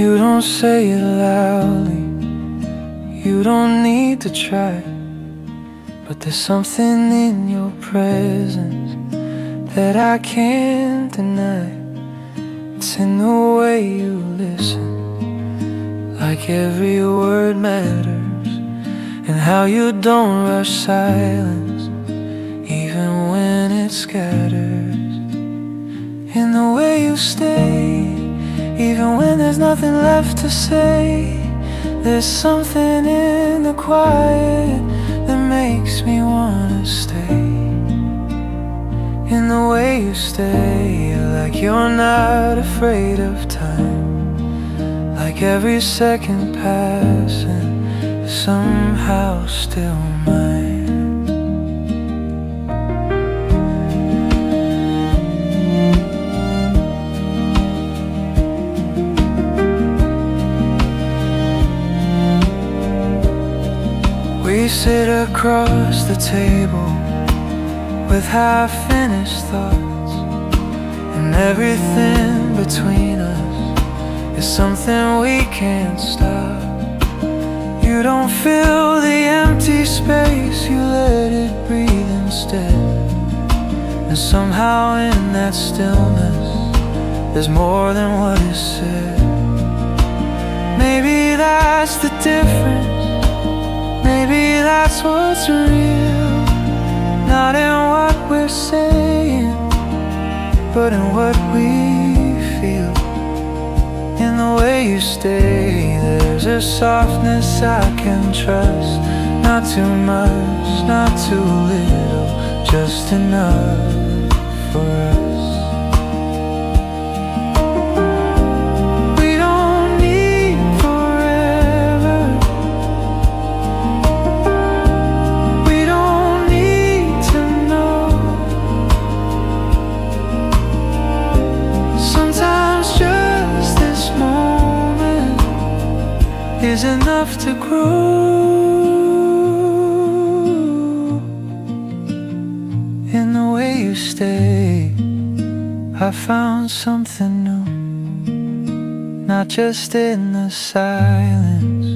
You don't say it loudly, you don't need to try, but there's something in your presence that I can't deny. It's in the way you listen, like every word matters, and how you don't rush silence, even when it scatters. In the way you stay, even when there's nothing left to say. There's something in the quiet that makes me wanna stay. In the way you stay, like you're not afraid of time, like every second passing is somehow still mine. We sit across the table with half-finished thoughts, and everything between us is something we can't stop. You don't fill the empty space, you let it breathe instead. And somehow in that stillness there's more than what is said. Maybe that's the difference, maybe that's what's real, not in what we're saying, but in what we feel. In the way you stay, there's a softness I can trust. Not too much, not too little, just enough for us. Is enough to grow. In the way you stay, I found something new, not just in the silence,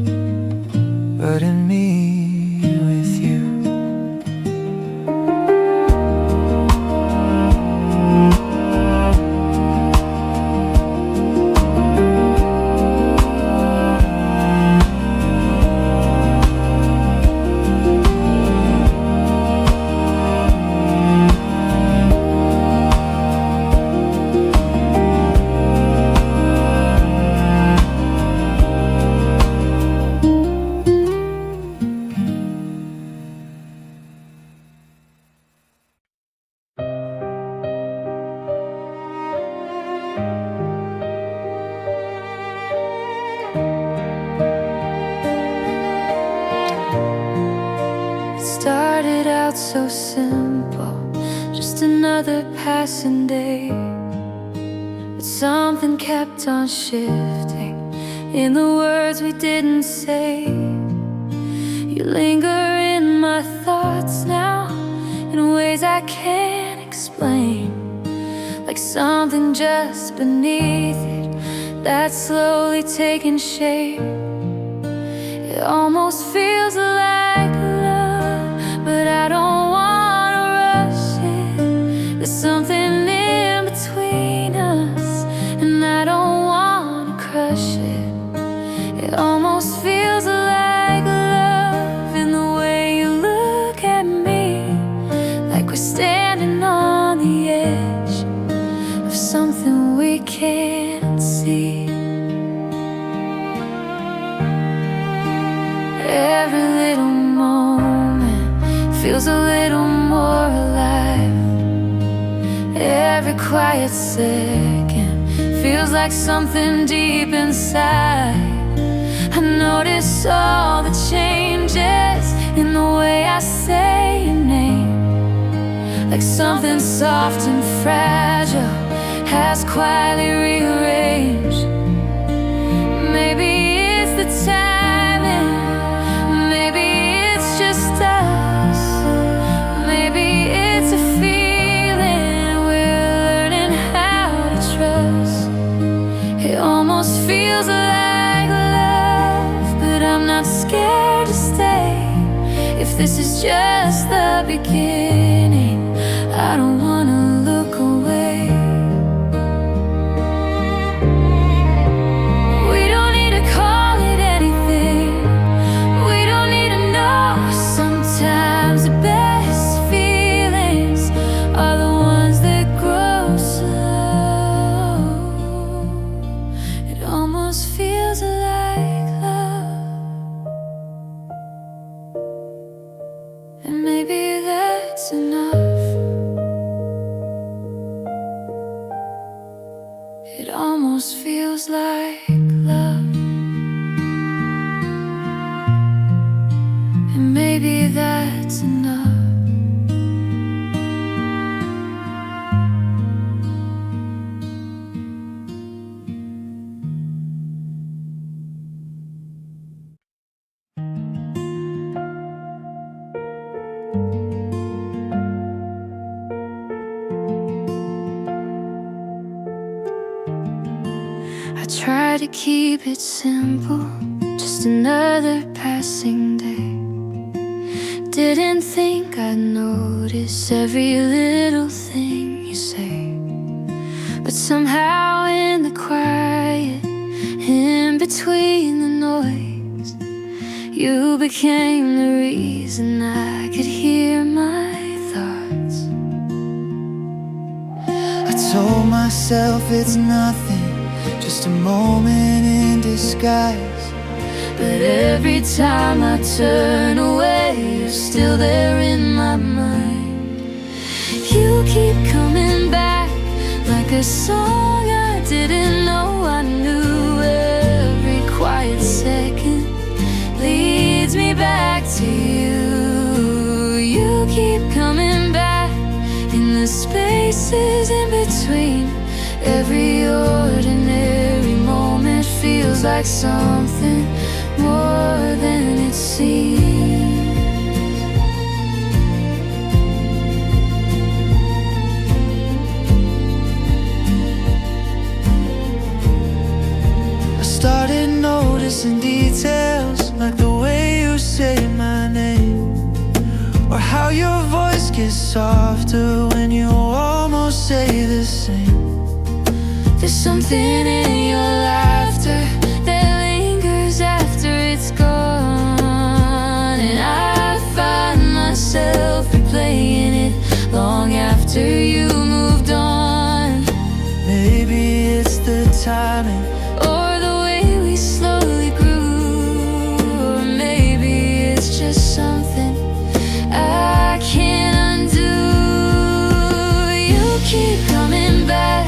but in me with you. Started out so simple, just another passing day, but something kept on shifting in the words we didn't say. You linger in my thoughts now in ways I can't explain, like something just beneath it that's slowly taking shape. It almost feels like love, but I don't wanna rush it. There's something in between us, and I don't wanna crush it. It almost feels like love in the way you look at me, like we're standing on the edge of something we can't see. Every little moment feels a little more alive. Every quiet second feels like something deep inside. I notice all the changes in the way I say your name, like something soft and fragile has quietly rearranged. Maybe it's the timing, maybe it's just us, maybe it's a feeling we're learning how to trust. It almost feels like scared to stay. If this is just the beginning, I don't wanna look away. We don't need to call it anything. We don't need to know. Sometimes the best feelings are the ones that grow slow. It almost feels like love, and maybe that's enough. It almost feels like love, and maybe that's enough. I try to keep it simple, just another passing day. Didn't think I'd notice every little thing you say, but somehow in the quiet, in between the noise, you became the reason I could hear my thoughts. I told myself it's nothing, just a moment in disguise. But every time I turn away, you're still there in my mind. You keep coming back like a song I didn't know I knew. Every quiet second leads me back to you. You keep coming back in the spaces in between. Every ordinary moment feels like something more than it seems. I started noticing details, like the way you say my name, or how your voice gets softer when you almost say the same. There's something in your laughter that lingers after it's gone, and I find myself replaying it long after you moved on. Maybe it's the timing, or the way we slowly grew, or maybe it's just something I can't undo. You keep coming back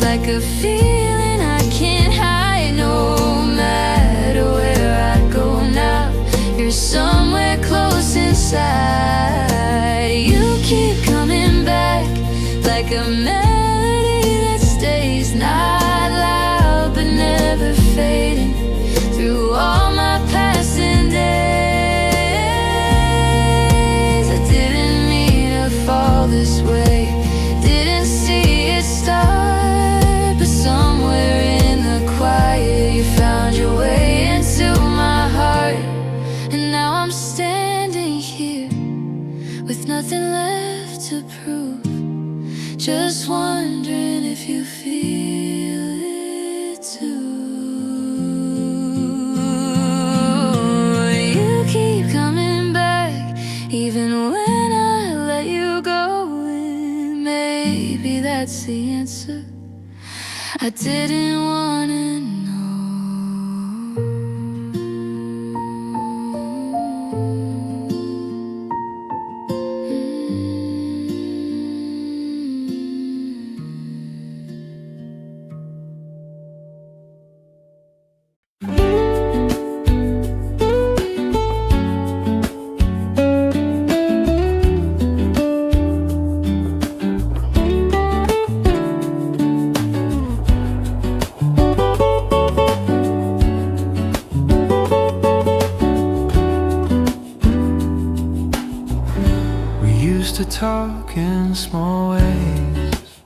like a feeling I can't hide. No matter where I go now, you're somewhere close inside. You keep coming back like a melody that stays, not loud but never fading, through all my passing days. I didn't mean to fall this way, didn't see it start, but somewhere in the quiet you found your way into my heart. And now I'm standing here with nothing left to prove, just wondering if you feel it too. You keep coming back even when I let you go, and maybe that's the answer I didn't wanna know. to talk in small ways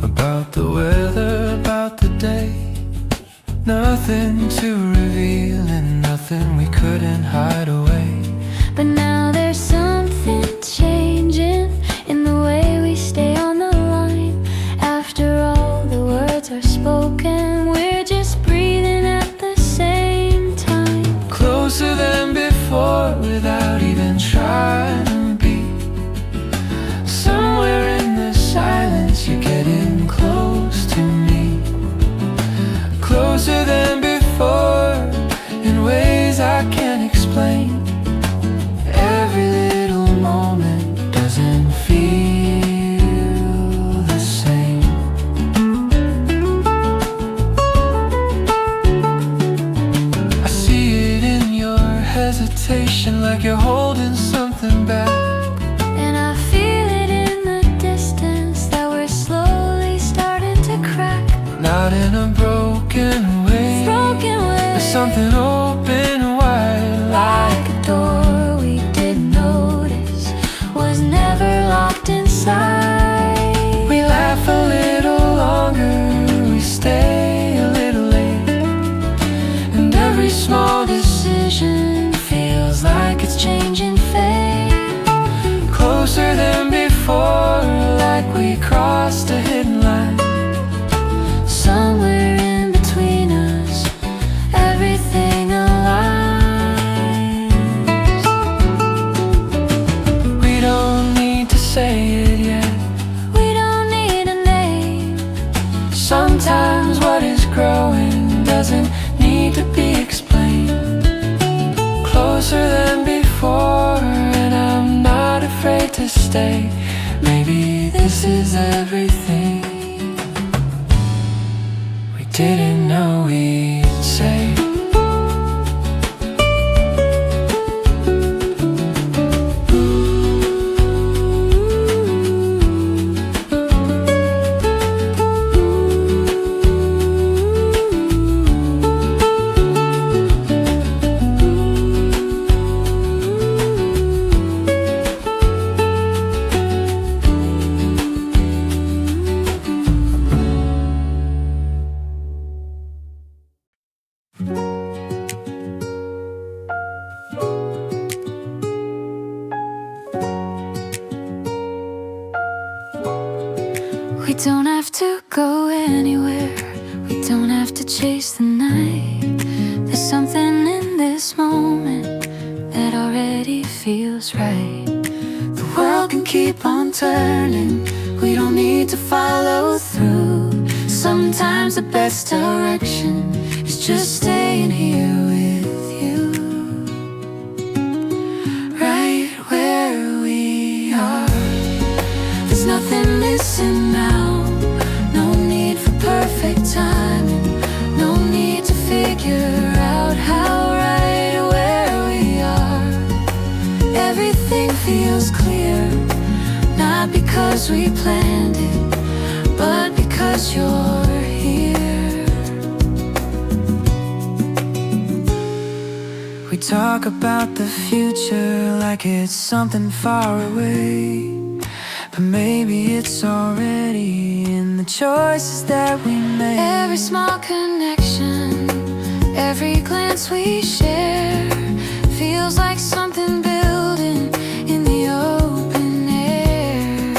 about the weather, about the day. Nothing to reveal and nothing something we couldn't hide away. But now there's something changing in the way we stay on the line. After all the words are spoken, we're just breathing at the same time. Closer than before without even trying to be. Somewhere in the silence you're getting close to me. Closer than before in ways I can't explain. Every little moment doesn't feel the same. I see it in your hesitation, like you're holding something back. And I feel it in the distance, that we're slowly starting to crack. Not in a broken way, there's something open wide, Like a door we didn't notice was never locked inside. we laugh a little longer, we stay a little late, and every small decision feels like it's changing fate. Closer than before, like we crossed a hidden line. Somewhere in between us, everything aligns. We don't need to say it yet. We don't need a name. Sometimes what is growing doesn't need to be explained. Closer than before, and I'm not afraid to stay. Maybe this is everything we didn't know we'd say. We don't have to go anywhere. We don't have to chase the night. There's something in this moment that already feels right. The world can keep on turning, we don't need to follow through. Sometimes the best direction is just staying here with you. Right where we are, There's nothing missing now. No need for perfect timing. No need to figure out how right where we are. Everything feels clear, not because we planned it, but because you're here. we talk about the future like it's something far away. But maybe it's already in the choices that we make. Every small connection, every glance we share, feels like something building in the open air.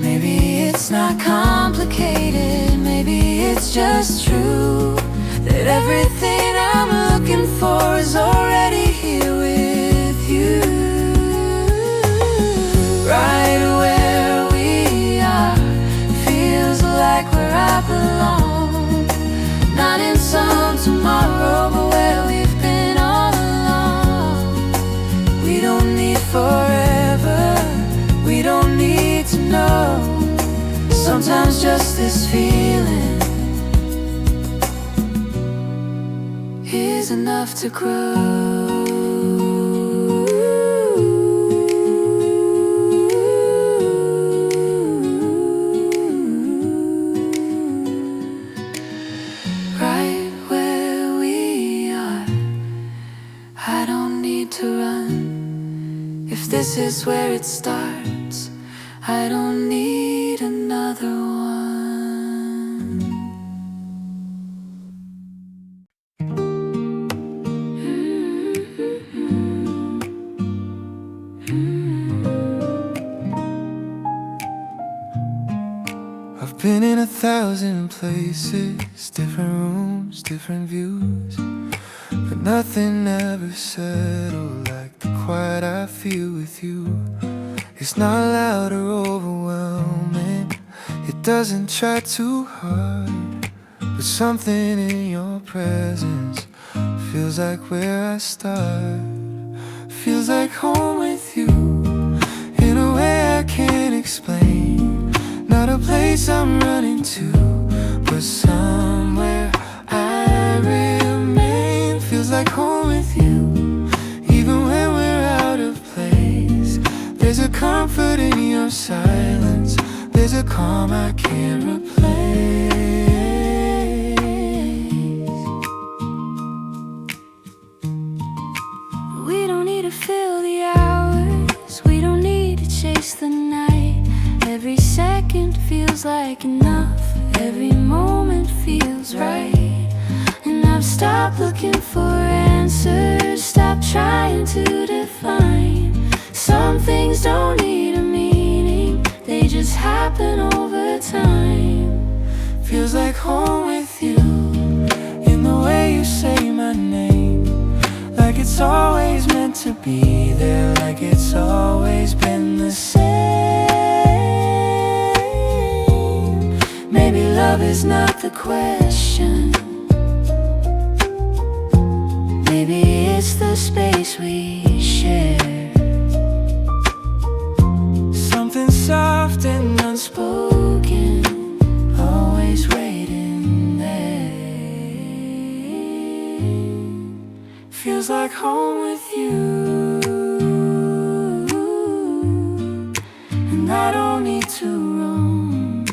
Maybe it's not complicated, maybe it's just true, that everything I'm looking for is already here with you. Right where we are, feels like where I belong. Not in some tomorrow, but where we've been all along. We don't need forever, we don't need to know. Sometimes just this feeling is enough to grow. Right where we are, I don't need to run. If this is where it starts, I don't need another one. been in 1,000 places, different rooms, different views, but nothing ever settled like the quiet I feel with you. It's not loud or overwhelming, it doesn't try too hard, but something in your presence feels like where I start. Feels like home with you, in a way I can't explain. Not a place I'm running to, but somewhere I remain. Feels like home with you, even when we're out of place. There's a comfort in your silence, there's a calm I can't replace. We don't need to fill the hours, we don't need to chase the night. Every second feels like enough, every moment feels right. And I've stopped looking for answers, stopped trying to define. Some things don't need a meaning, they just happen over time. Feels like home with you, in the way you say my name, like it's always meant to be there, like it's always been the same. Maybe love is not the question, maybe it's the space we share. Something soft and unspoken, always waiting there. Feels like home with you, and I don't need to roam.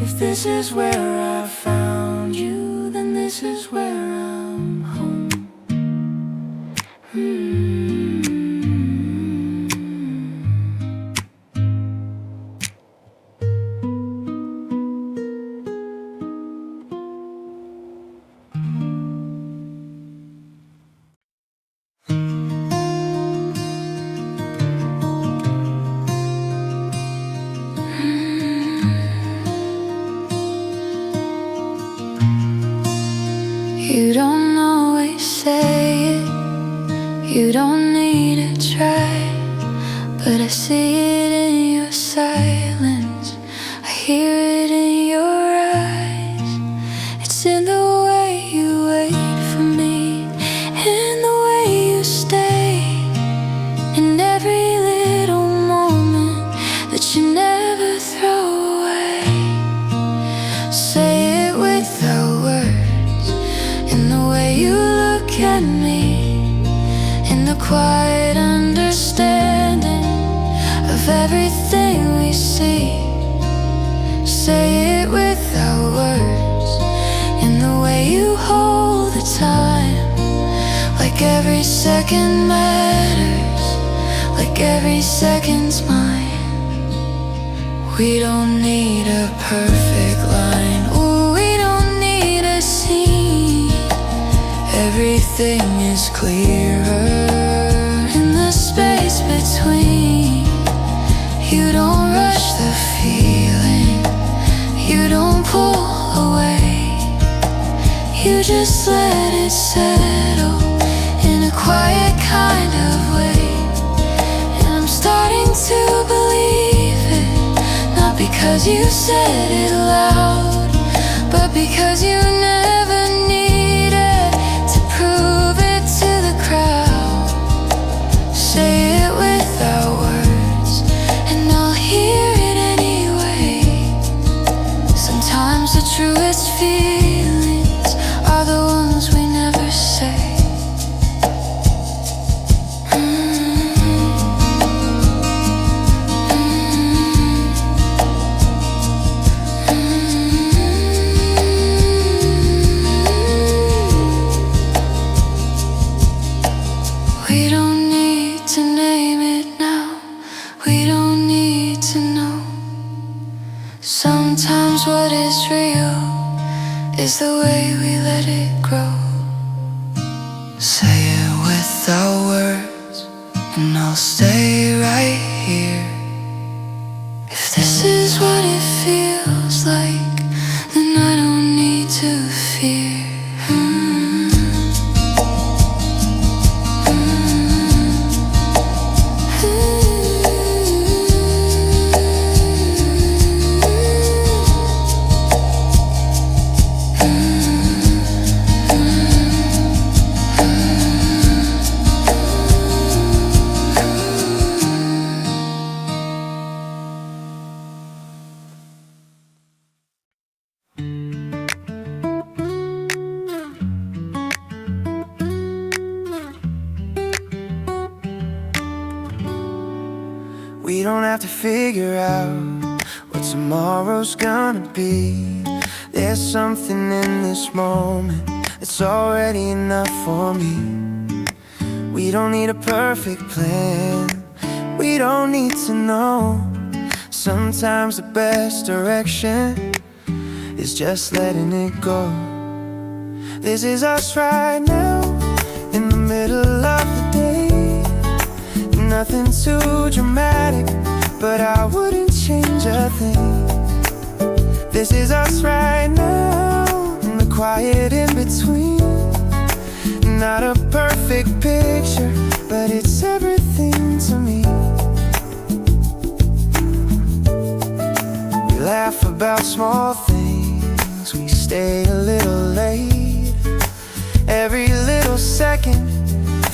If this is where I found you, then this is where I'm home. You don't always say it, you don't need to try, but I see it in your silence, I hear it in your eyes. It's in the way you wait for me, in the way you stay, in every little moment that you never throw away. Say it without words, in the way you look at me, in the quiet understanding of everything we see. Say it without words, in the way you hold the time, like every second matters, like every second's mine. We don't need a perfect line, ooh, we don't need a scene. Everything is clearer in the space between. You don't rush the feeling, you don't pull away, you just let it settle in a quiet kind of way. And I'm starting to believe it, not because you said it loud, but because you never needed to prove it to the crowd. Say it without words, and I'll hear it anyway. Sometimes the truest feelings are the ones we never say. We don't need to name it now, we don't need to know. Sometimes what is real is the way we let it grow. Say it without words, and I'll stay right here. If this is what it feels like, We don't have to figure out what tomorrow's gonna be. There's something in this moment that's already enough for me. We don't need a perfect plan, we don't need to know. Sometimes the best direction is just letting it go. This is us right now, in the middle of the day. Nothing too dramatic, but I wouldn't change a thing. This is us right now, in the quiet in between. Not a perfect picture, but it's everything to me. We laugh about small things, we stay a little late. Every little second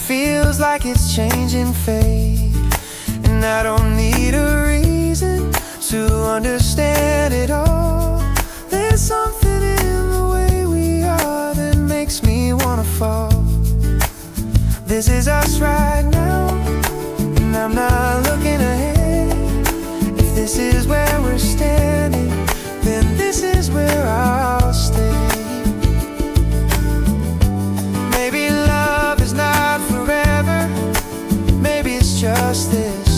feels like it's changing fate. And I don't need a reason to understand it all. There's something in the way we are that makes me wanna fall. This is us right now, and I'm not looking ahead. If this is where we're standing, then this is where I'll stay. Maybe love is not forever, maybe it's just this.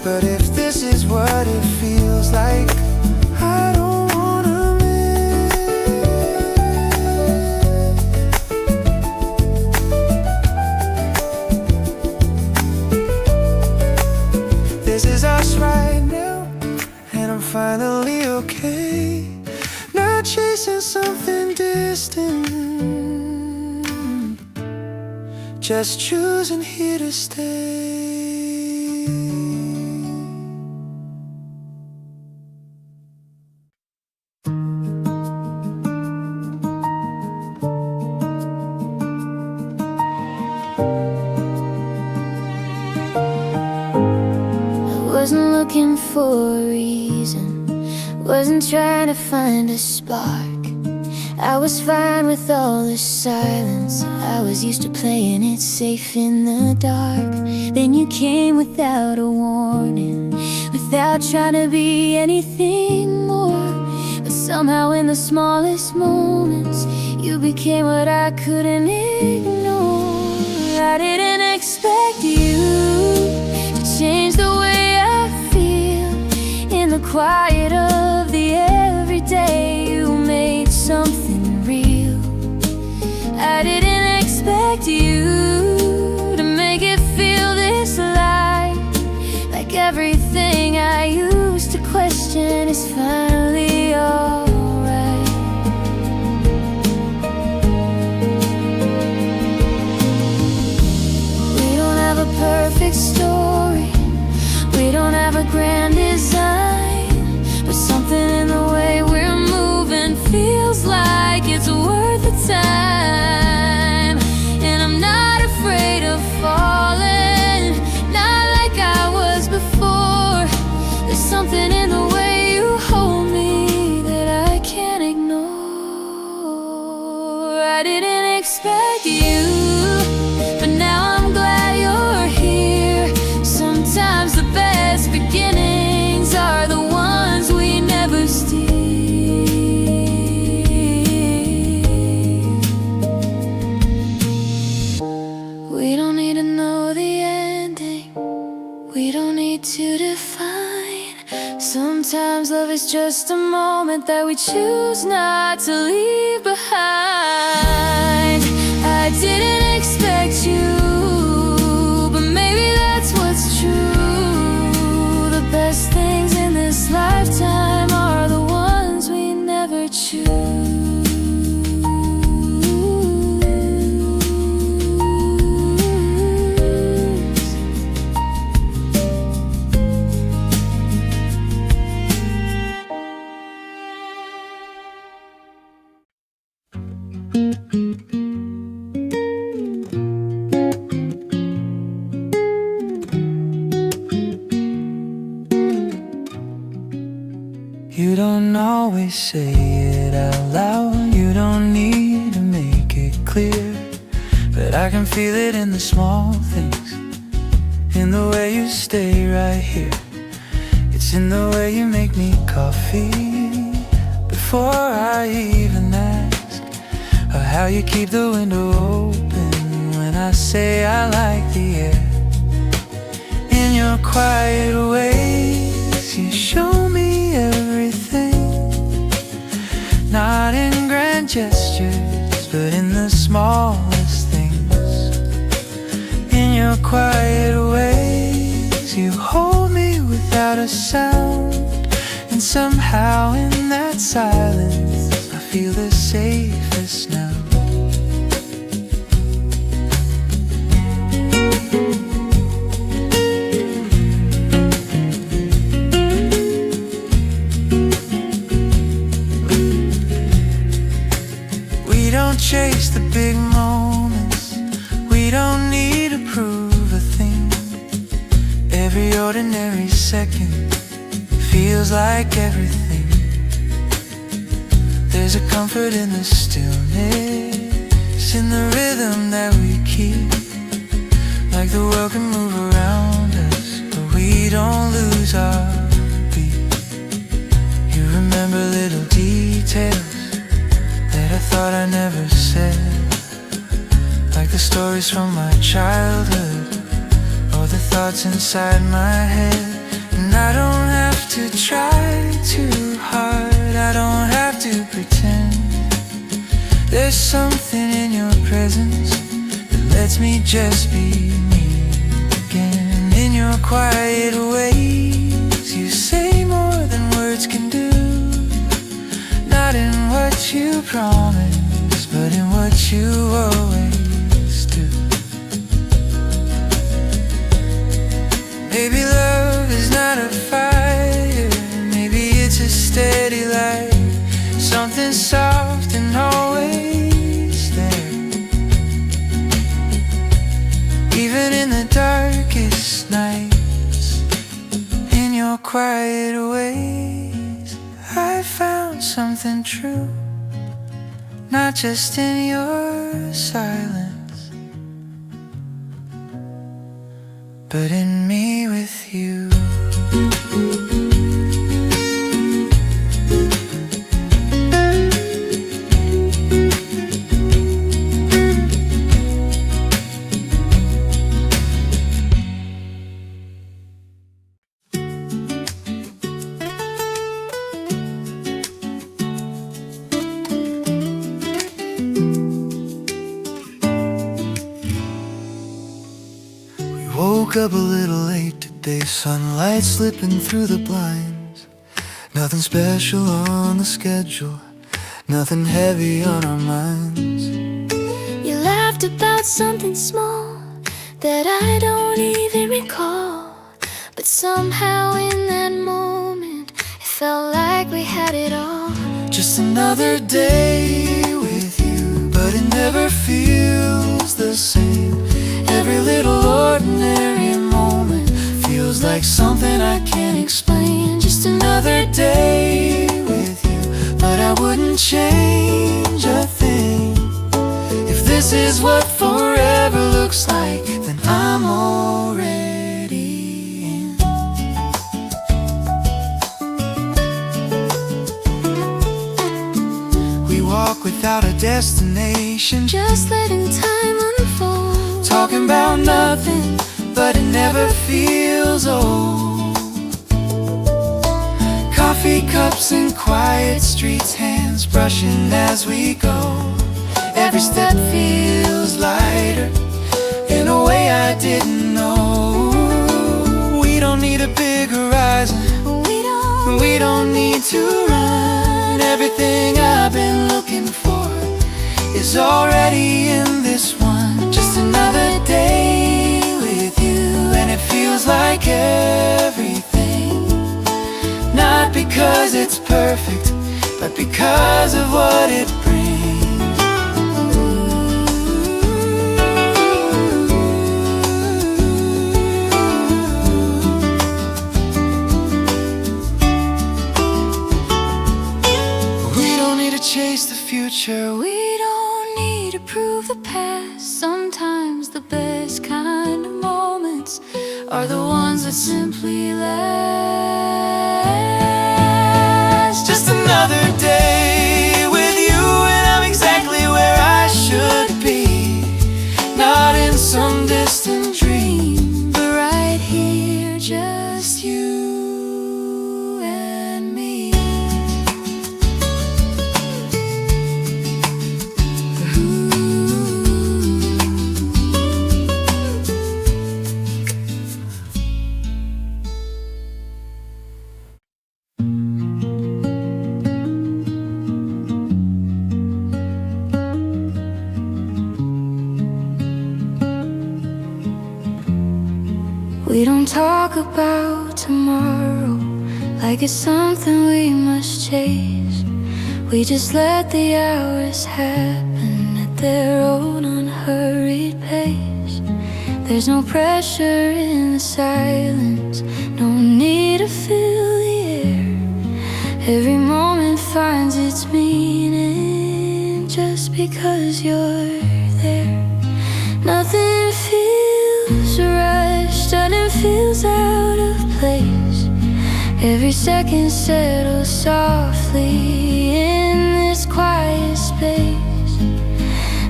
But if this is what it feels like, I don't wanna miss. This is us right now, and I'm finally okay. Not chasing something distant, just choosing here to stay. Wasn't looking for a reason, wasn't trying to find a spark. I was fine with all the silence, I was used to playing it safe in the dark. Then you came without a warning, without trying to be anything more. But somehow in the smallest moments, you became what I couldn't ignore. I didn't expect you to change the way I feel. In the quiet of the everyday, you made something real. I didn't expect you to make it feel this light. Like everything I used to question is finally alright. We don't have a perfect story, we don't have a grand design, but something in the way we're moving feels like it's worth the time. And I'm not afraid of falling, not like I was before. There's something in the way you hold me that I can't ignore. I didn't expect you, but now I'm glad you're here. Sometimes the best beginnings are the ones we never steal. We don't need to know the ending, we don't need to define. Sometimes love is just a moment that we choose not to leave behind. I didn't expect you, but maybe that's what's true. The best things in this lifetime are the ones we never choose. You don't always say it out loud, you don't need to make it clear, but I can feel it in the small things, in the way you stay right here, It's in the way you make me coffee before I even ask, or how you keep the window open when I say I like the air. In your quiet ways, you show me everything, not in grand gestures, but in the smallest things. In your quiet ways, you hold me without a sound, and somehow in that silence I feel the safest now. We don't chase the big moments, we don't need to prove a thing. Every ordinary second feels like everything. There's a comfort in the stillness, in the rhythm that we keep. Like the world can move around us, but we don't lose our beat. You remember little details that I thought I never said, like the stories from my childhood, or the thoughts inside my head. And I don't have to try too hard, I don't have to pretend. There's something in your presence that lets me just be me again. In your quiet ways, you say more than words can do, not in what you promise, but in what you always do. Maybe love is not a fire, maybe it's a steady light, something soft and always there. Even in the darkest nights, in your quiet ways, I found something true, not just in your silence, but in me with you. Woke up a little late today, sunlight slipping through the blinds. Nothing special on the schedule, nothing heavy on our minds. You laughed about something small that I don't even recall, but somehow in that moment it felt like we had it all. Just another day with you, but it never feels the same. Every little ordinary moment feels like something I can't explain. Just another day with you, but I wouldn't change a thing. If this is what forever looks like, then I'm already in. We walk without a destination, Just letting time unfold, talking about nothing, but it never feels old. Coffee cups and quiet streets, hands brushing as we go. Every step feels lighter in a way I didn't know. We don't need a big horizon, we don't need to run. Everything I've been looking for is already in this one. Just another day with you, and it feels like everything. Not because it's perfect, but because of what it brings. We don't need to chase the future, we don't need to prove the past. Sometimes the best kind of moments are the ones that simply last. We don't talk about tomorrow like it's something we must chase. We just let the hours happen at their own unhurried pace. There's no pressure in the silence, no need to fill the air. Every moment finds its meaning just because you're there. Nothing feels rushed, nothing feels out of place. Every second settles softly in this quiet space.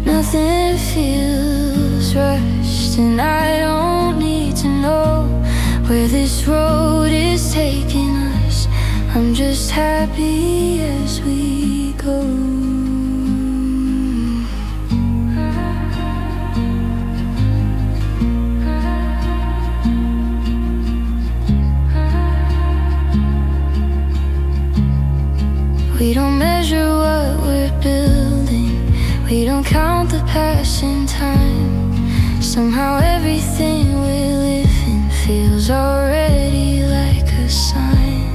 Nothing feels rushed, and I don't need to know where this road is taking us. I'm just happy as we go. We don't measure what we're building, we don't count the passing time. Somehow everything we live in feels already like a sign.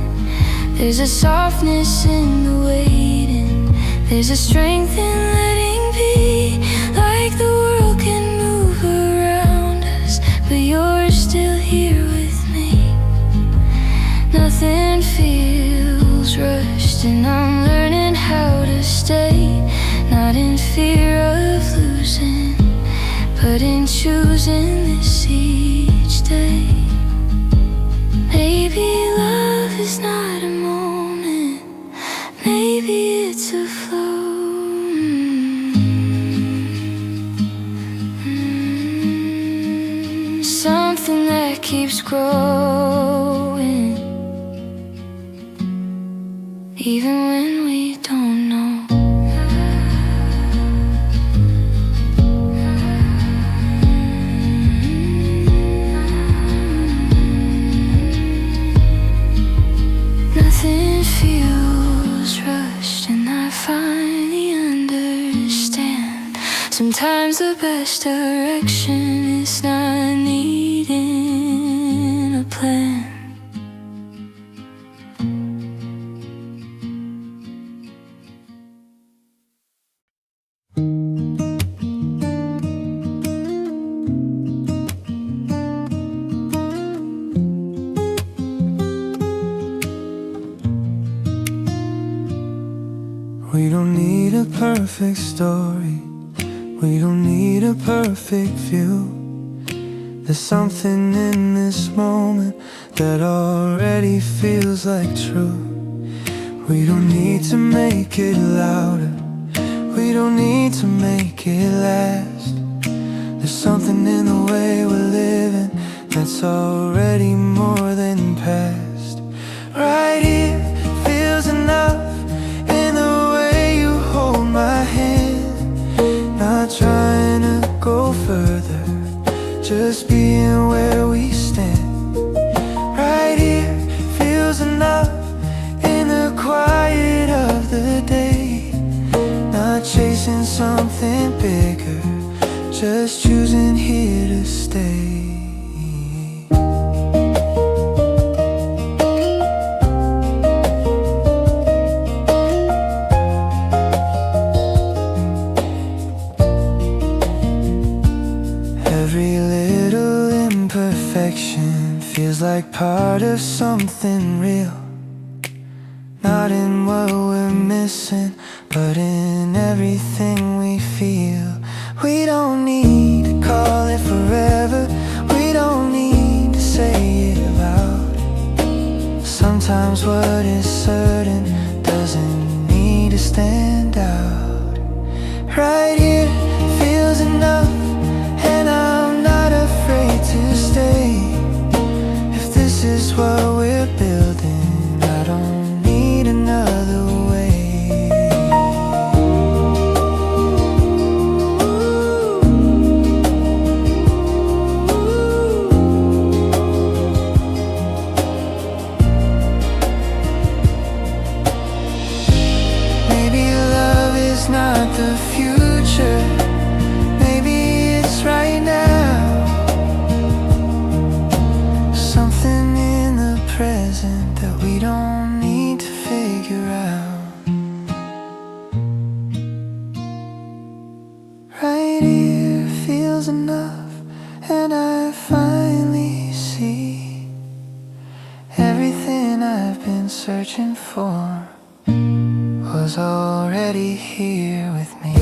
There's a softness in the waiting, there's a strength in letting be. Like the world can move around us, but you're still here with me. Nothing feels rushed, and I'm learning how to stay. Not in fear of losing, but in choosing this each day. Maybe love is not a moment, maybe it's a flow. Something that keeps growing, even when we don't know. Nothing feels rushed, and I finally understand. Sometimes the best direction is not needing a plan. We don't need a perfect story, we don't need a perfect view. There's something in this moment that already feels like true. We don't need to make it louder, we don't need to make it last. There's something in the way we're living that's already more than past. Right here feels enough, hold my hand, not trying to go further, just being where we stand. Right here feels enough in the quiet of the day, not chasing something bigger, just choosing here to stay. Feels like part of something real, not in what we're missing, but in everything we feel. We don't need to call it forever, we don't need to say it loud. Sometimes what is certain doesn't need to stand out. Right here feels enough, and I'm not afraid to stay. This is what we're building, I don't need another way. searching for was already here with me.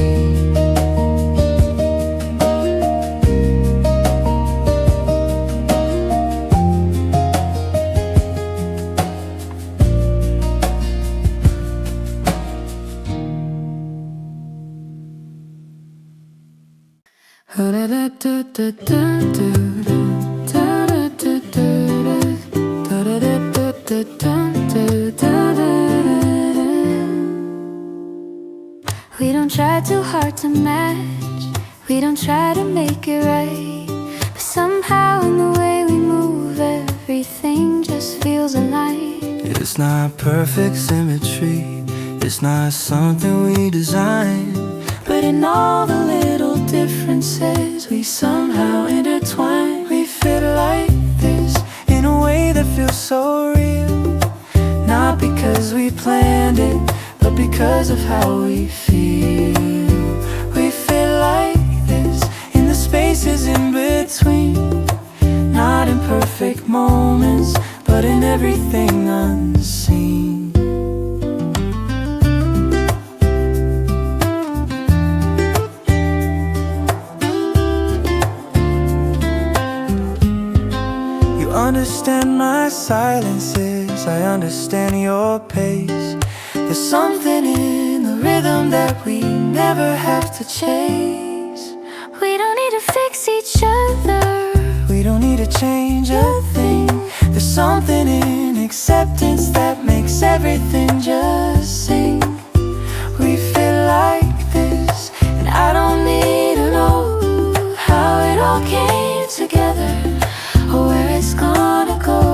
We don't try too hard to match, we don't try to make it right, but somehow in the way we move, everything just feels aligned. It's not perfect symmetry, it's not something we designed, but in all the little differences we somehow intertwine. We fit like this in a way that feels so real, not because we planned it, but because of how we feel. We fit like this in the spaces in between, not in perfect moments, but in everything unseen. You understand my silences, I understand your pace. There's something in the rhythm that we never have to chase. We don't need to fix each other, we don't need to change a thing. There's something in acceptance that makes everything just sing. We feel like this, and I don't need to know how it all came together or where it's gonna go.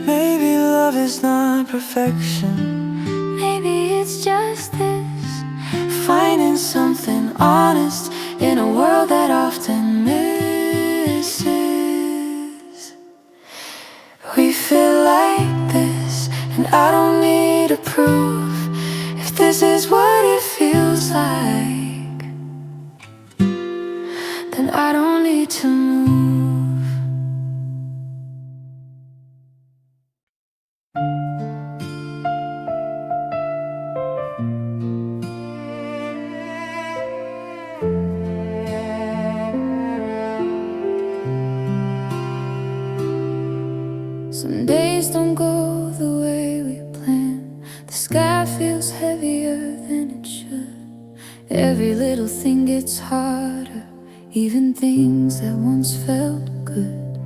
Maybe love is not perfection, Maybe it's just this, finding something honest in a world that often misses. We feel like this, and I don't need to prove if this is what it feels like, then I don't need to move. Some days don't go the way we planned. The sky feels heavier than it should. Every little thing gets harder, even things that once felt good.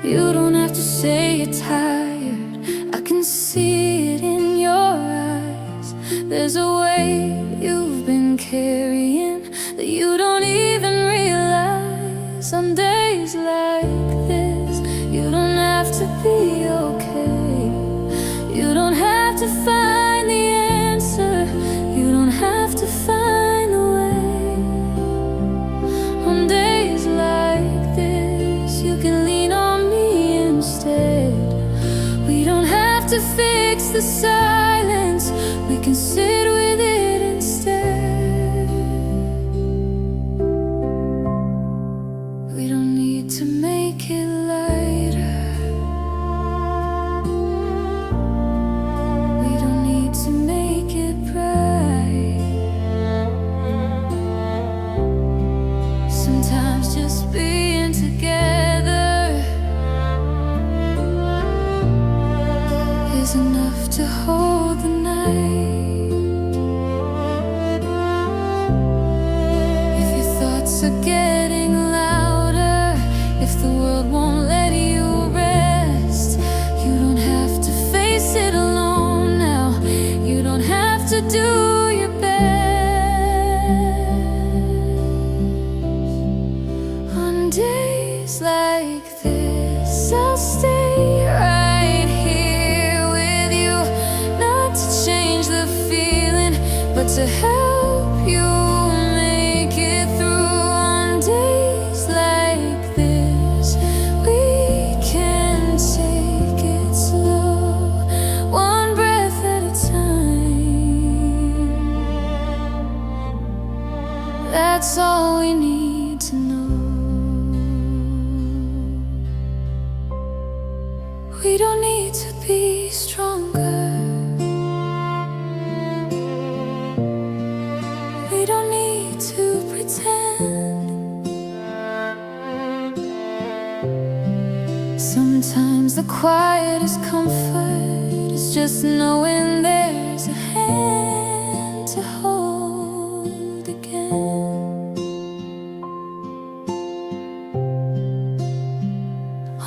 You don't have to say you're tired, I can see it in your eyes. There's a weight you've been carrying that you don't even realize. On days like this, you don't have to be okay. You don't have to find the answer, you don't have to find the way. On days like this, you can lean on me instead. We don't have to fix the silence, we can sit with it instead. We don't need to make it lighter, we don't need to make it bright. Sometimes just being together is enough to hold the night. If your thoughts are getting louder, if the world won't let you rest, you don't have to face it alone now. You don't have to do your best. On days like this, I'll stay right here with you, not to change the feeling, but to help you make it through. On days like this, we can take it slow. We don't need to be stronger. We don't need to pretend. Sometimes the quietest comfort is just knowing there's a hand to hold again.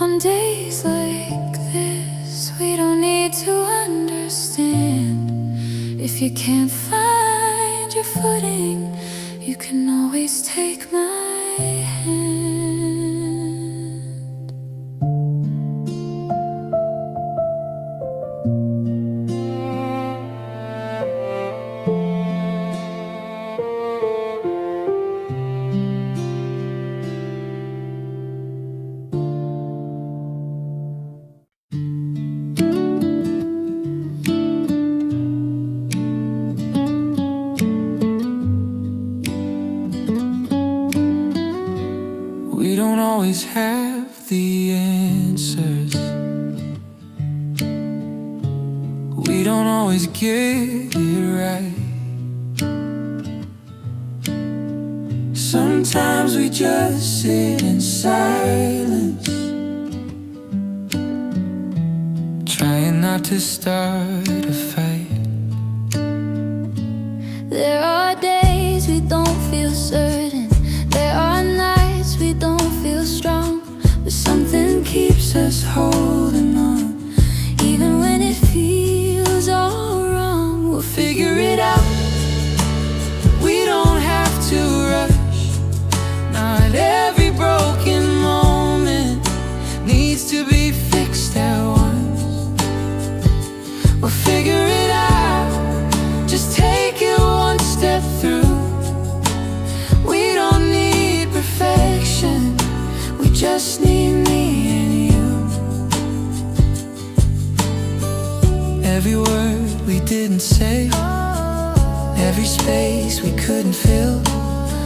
On days like this, we don't need to understand. If you can't find your footing, you can always take my hand. We don't always have the answers. We don't always get it right. Sometimes we just sit in silence, trying not to start a fight. There are days we don't feel certain. There are nights we don't feel strong, but something keeps us holding on. Even when it feels all wrong, we'll figure it out. We don't have to rush. Not every broken moment needs to be fixed at once. We'll figure it out. Just take it one step through. We don't need perfection. We just need me and you. Every word we didn't say, every space we couldn't fill,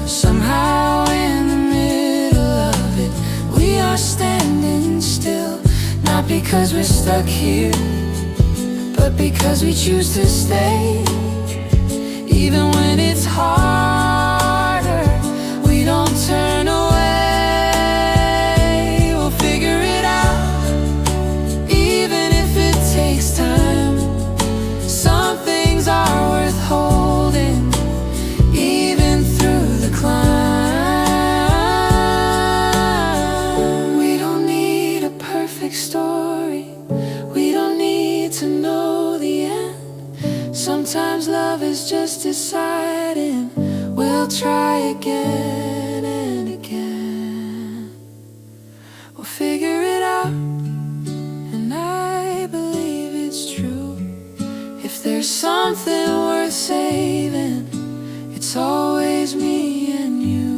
somehow in the middle of it, we are standing still. Not because we're stuck here, but because we choose to stay. Even when it's harder, we don't turn away. We'll figure it out, even if it takes time. Some things are worth holding, even through the climb. We don't need a perfect story. We don't need to know the end. Sometimes love is just deciding we'll try again and again. We'll figure it out, and I believe it's true. If there's something worth saving, it's always me and you.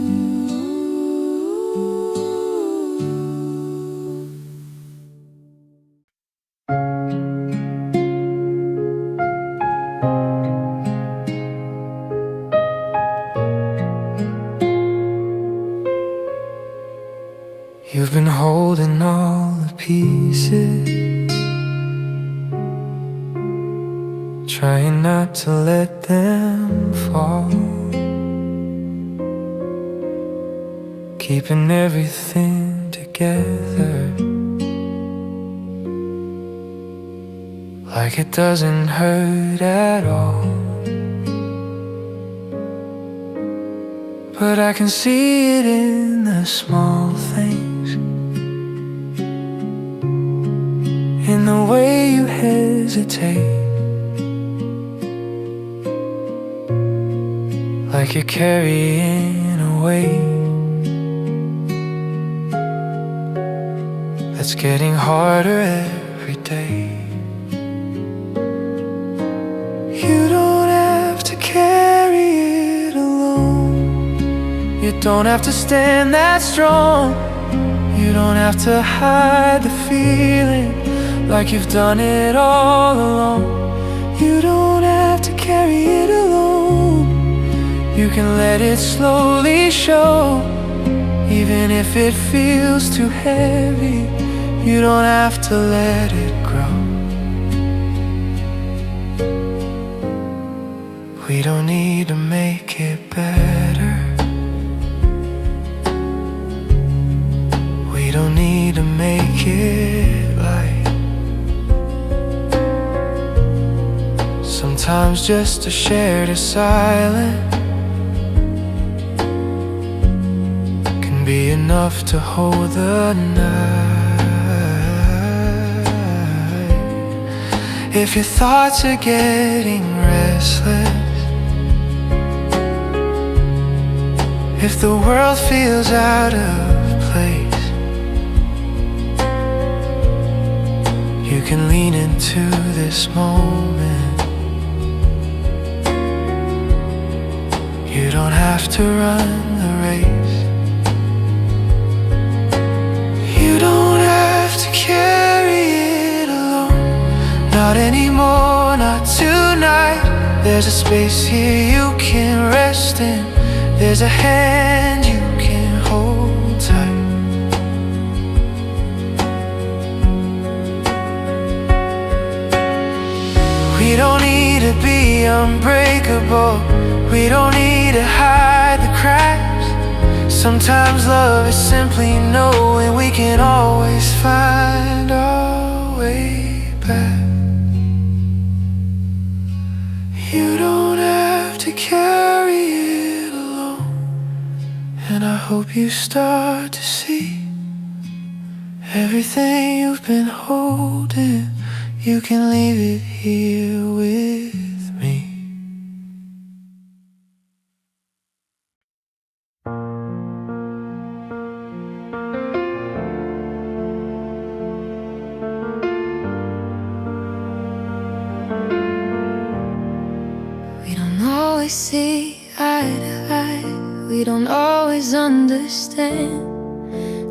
You've been holding all the pieces, trying not to let them fall, keeping everything together, like it doesn't hurt at all. But I can see it in the small things, in the way you hesitate, like you're carrying a weight that's getting harder every day. You don't have to carry it alone. You don't have to stand that strong. You don't have to hide the feeling like you've done it all alone. You don't have to carry it alone. You can let it slowly show. Even if it feels too heavy, You don't have to let it grow. We don't need to make it better. We don't need to make it right. Sometimes just to share the silence can be enough to hold the night. If your thoughts are getting restless, if the world feels out of place, you can lean into this moment. You don't have to run the race. You don't have to carry it alone. Not anymore, not tonight. There's a space here you can rest in. There's a hand you can hold tight. We don't need to be unbreakable. We don't need to hide the cracks. Sometimes love is simply knowing we can always find our way back. You don't have to carry it alone. And I hope you start to see everything you've been holding. You can leave it here with me. We don't always see eye to eye. We don't always understand.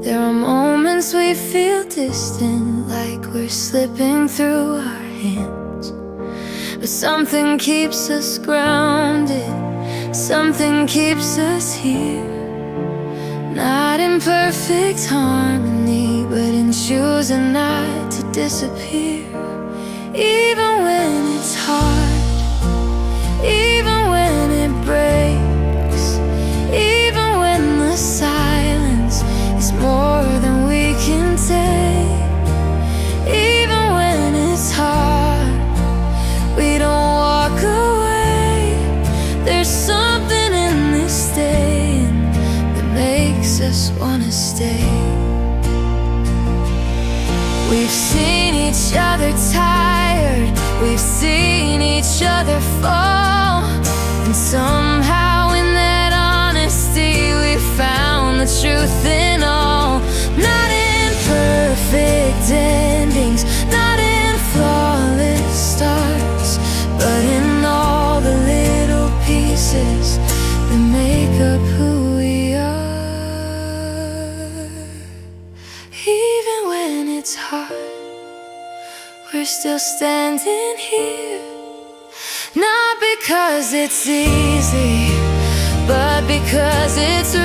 There are moments we feel distant, like we're slipping through our hands. But something keeps us grounded, something keeps us here. Not in perfect harmony, but in choosing not to disappear. Even when it's hard, even when it breaks, even when the silence is more than we can take. Even when it's hard, we don't walk away. There's something in this staying that makes us wanna stay. We've seen each other tired, we've seen each other fall, and somehow in that honesty we found the truth in all. Not in perfect endings, not in flawless starts, but in all the little pieces that make up who we are. Even when it's hard, we're still standing here. Not because it's easy, but because it's real.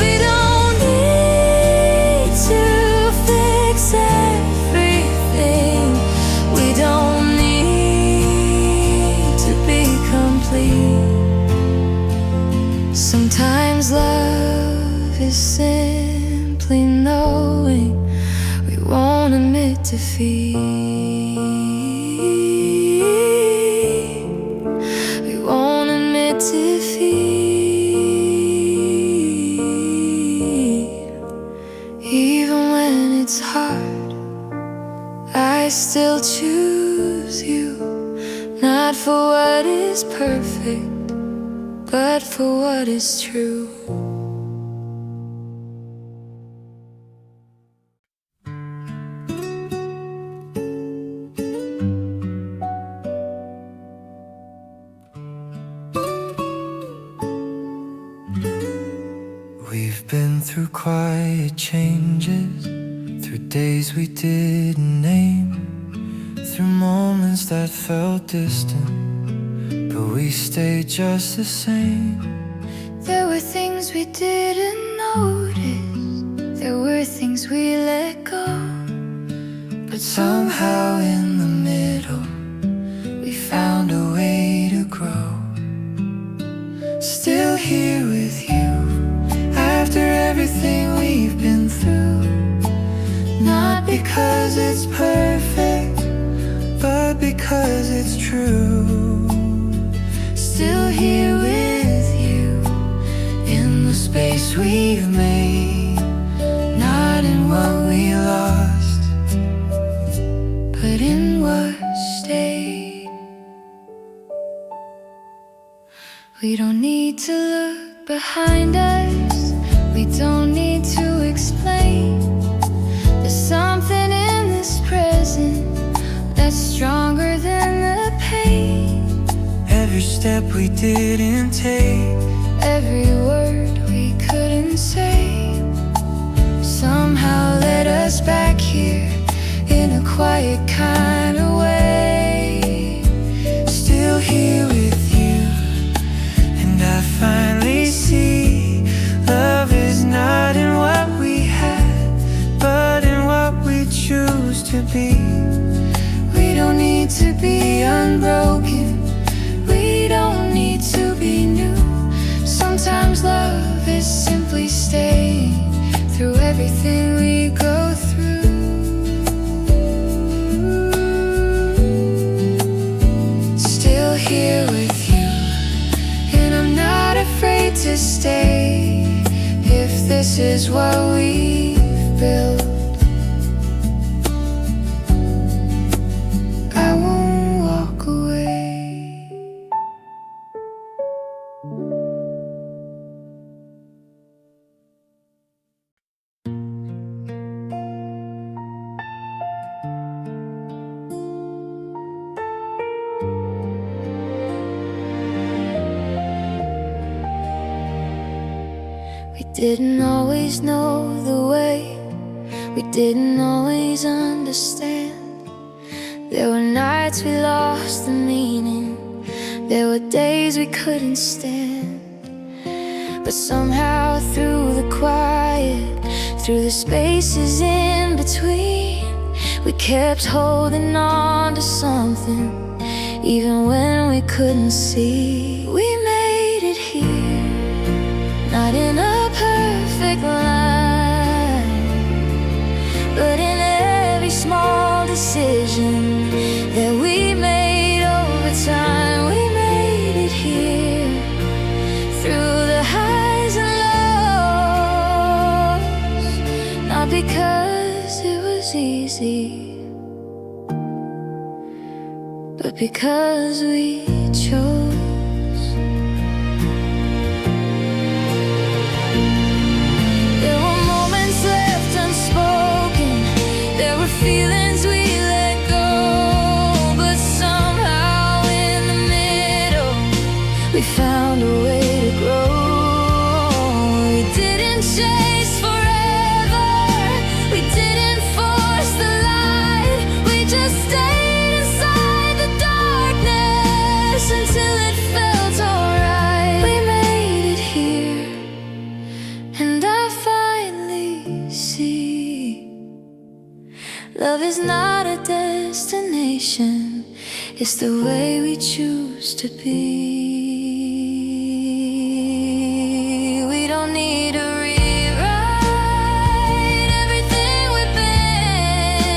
We don't need to fix everything. We don't need to be complete. Sometimes love is simply knowing we won't admit defeat. We won't admit defeat. Even when it's hard, I still choose you. Not for what is perfect, but for what is true. We've been through quiet changes, through days we didn't name, through moments that felt distant, but we stayed just the same. There were things we didn't notice. There were things as we let go. But somehow in the middle we found a way to grow. Still here with you after everything we've been through. Not because it's perfect, but because it's true. Still here with you in the space we've made. Not in what we lost, but in what stayed. We don't need to look behind us. We don't need to explain. There's something in this present that's stronger than the pain. Every step we didn't take, every word we couldn't say, somehow led us back here in a quiet kind of way. Still here with you, and I finally see love is not in what we had, but in what we choose to be. We don't need to be unbroken, we don't need to be new. Sometimes love is simply staying through everything we go through. Still here with you, and I'm not afraid to stay. If this is what we've built, I won't walk away. We didn't always know the way, we didn't always understand. There were nights we lost the meaning, there were days we couldn't stand. But somehow through the quiet, through the spaces in between, we kept holding on to something, even when we couldn't see. We made it here, not in a perfect line, but in every small decision that we made over time. We made it here, through the highs and lows, not because it was easy, but because we chose. Feelings we let go, but somehow in the middle we found a way to grow. We didn't chase forever, we didn't force the light, we just stayed inside the darkness until it felt alright. We made it here, and I finally see love is not a destination, it's the way we choose to be. We don't need to rewrite everything we've been.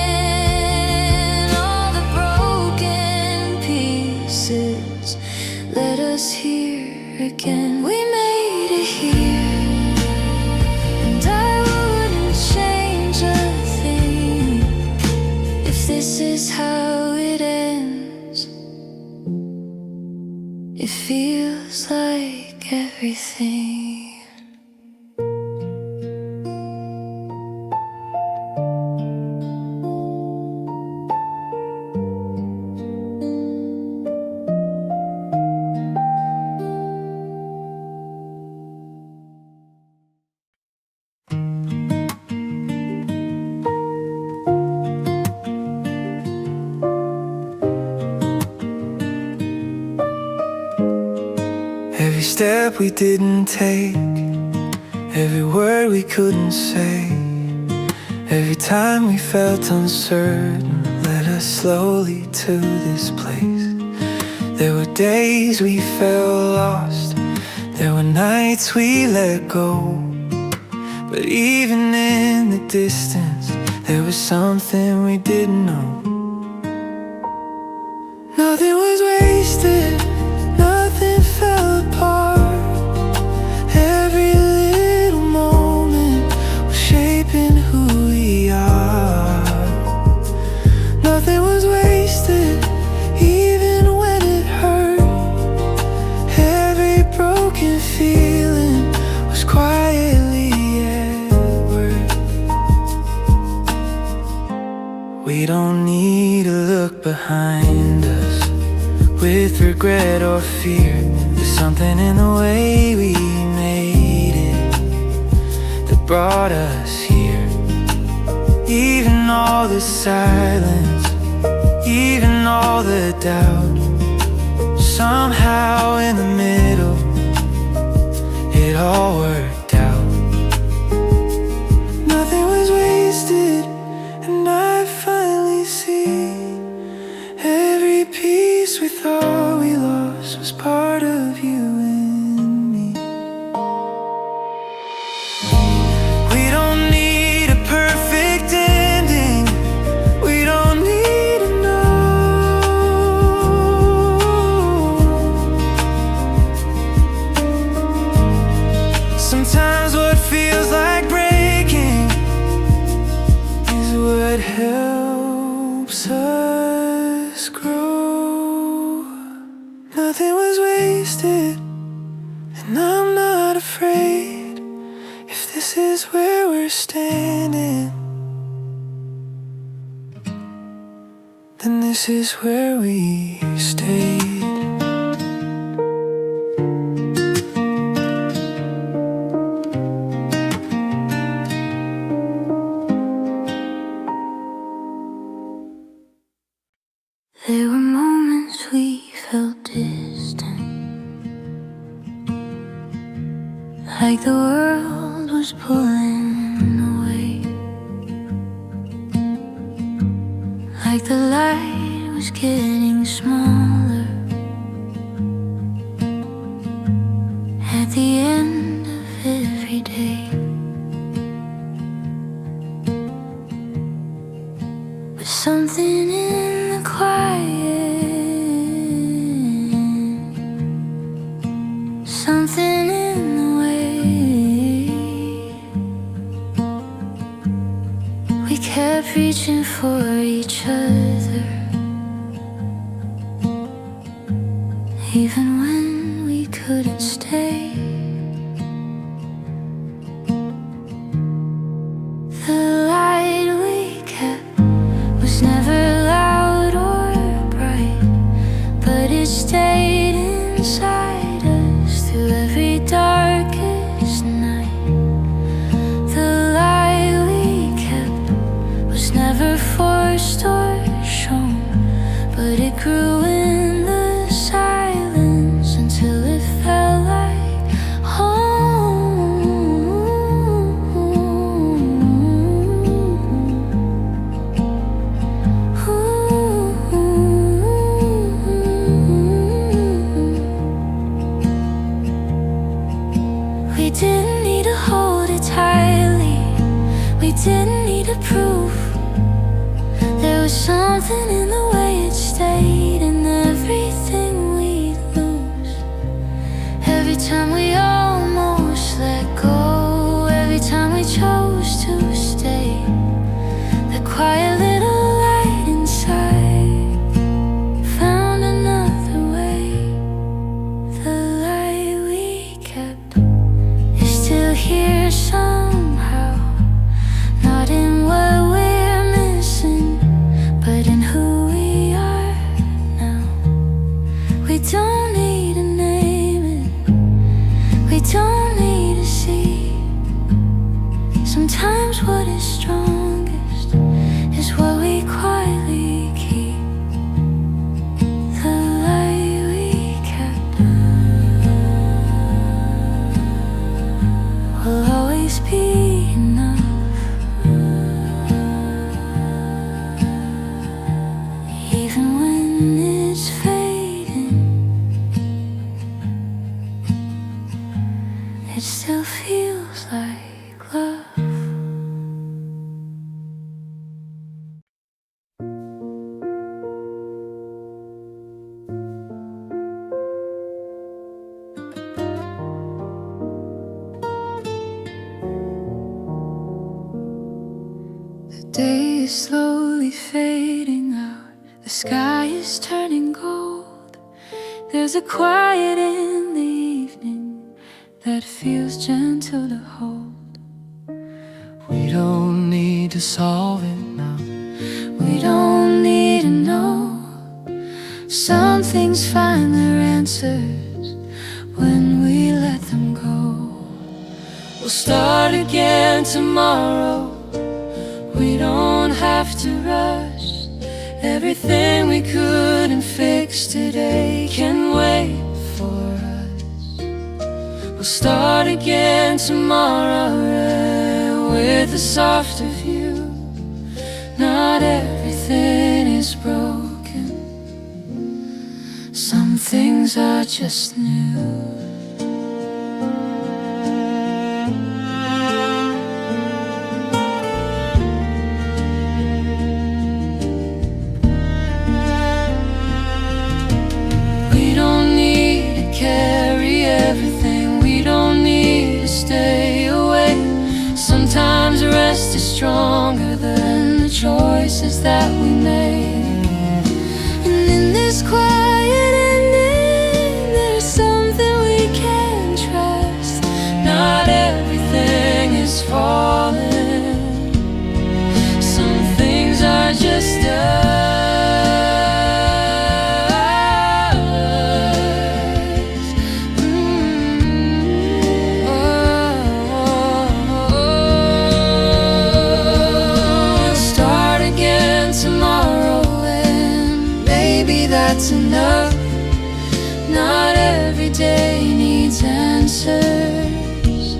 All the broken pieces let us hear again. We made it here, and I wouldn't change a thing. This is how it ends. It feels like everything. Every step we didn't take, every word we couldn't say, Every time we felt uncertain led us slowly to this place. There were days we felt lost, there were nights we let go. But even in the distance, there was something we didn't know. Nothing was wasted, nothing fell apart. Every little moment was shaping who we are. Nothing was wasted, even when it hurt. Every broken feeling was quietly at work. We don't need to look behind us with regret or fear. There's something in the way we made it that brought us here. Even all the silence, even all the doubt, somehow in the middle it all worked out. Nothing was wasted, and I finally see every piece we thought we lost was part of you and me. We don't need a perfect ending, we don't need to know. Sometimes what feels like breaking is what helps us grow. Nothing was wasted, and I'm not afraid. If this is where we're standing, then this is where we stayed. There were moments we felt distant, like the world was pulling away, like the light was getting smaller at the end of every day. But something in the quiet, something in the way we kept reaching for each other, even when we couldn't stay. The light we kept was never loud or bright, but it stayed inside us through every darkest night. The light we kept was never forced or shown, but it grew in the silence until it felt like home. We didn't need to hold it tightly, we didn't need to prove. There was something in the way it stayed, in everything we'd lose. Every time we almost let go, every time we chose to stay, the quiet little light inside found another way. The light we kept is still here somehow, not in what we're missing, but in who we are The day is slowly fading out. The sky is turning gold. There's a quiet in the evening that feels gentle to hold. We don't need to solve it now. We don't need to know. Some things find their answers when we let them go. We'll start again tomorrow. We don't have to rush. Everything we couldn't fix today can wait for us. We'll start again tomorrow with a softer view. Not everything is broken. Some things are just new. We don't need to carry everything. We don't need to stay away. Sometimes rest is stronger than the choices that we made. And in this quiet ending, there's something we can trust. Not everything is falling. Some things are just us. We'll start again tomorrow, and maybe that's enough. Not every day needs answers.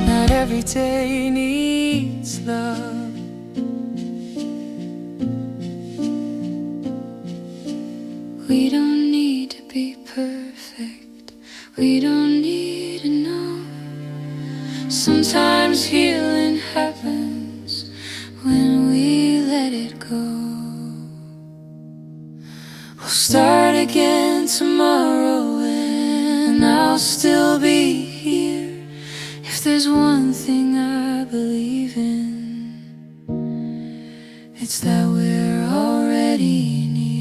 Not every day needs love. We don't need to be perfect. We don't need to know. Sometimes healing happens when we let it go. We'll start again tomorrow, and I'll still be here. If there's one thing I believe in, It's that we're already near.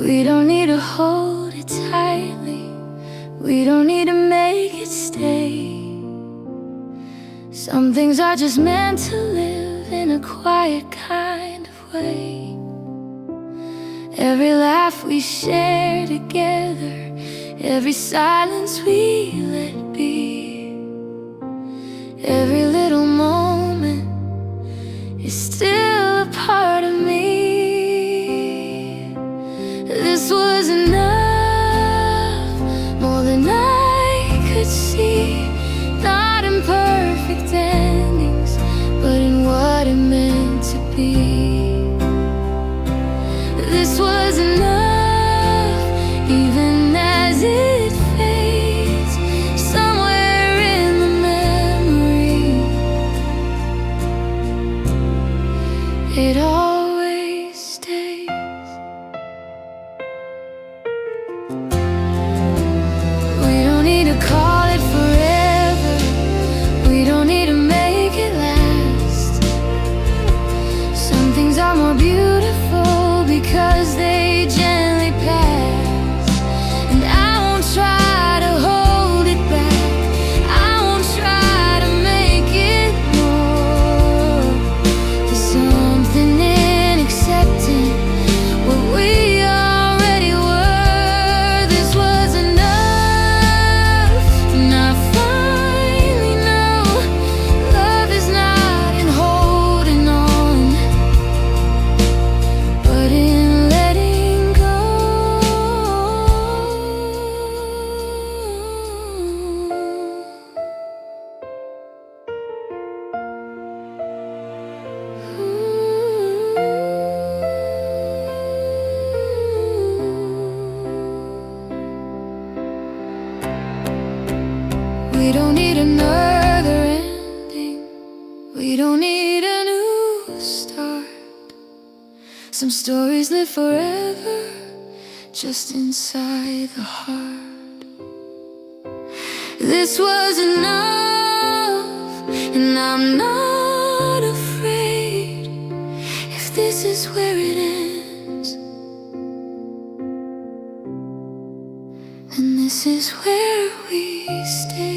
we don't need to hold it tightly. We don't need to make it stay. Some things are just meant to live in a quiet kind of way. Every laugh we share together, every silence we let be, every little moment is still a part of me. This was enough, more than I could see. Not in perfect endings, but in what it meant to be. This was enough, even as it fades somewhere in the memory. It always stays. We don't need to call it forever. We don't need to need another ending. We don't need a new start. Some stories live forever, just inside the heart. This was enough, and I'm not afraid. If this is where it ends, then this is where we stay.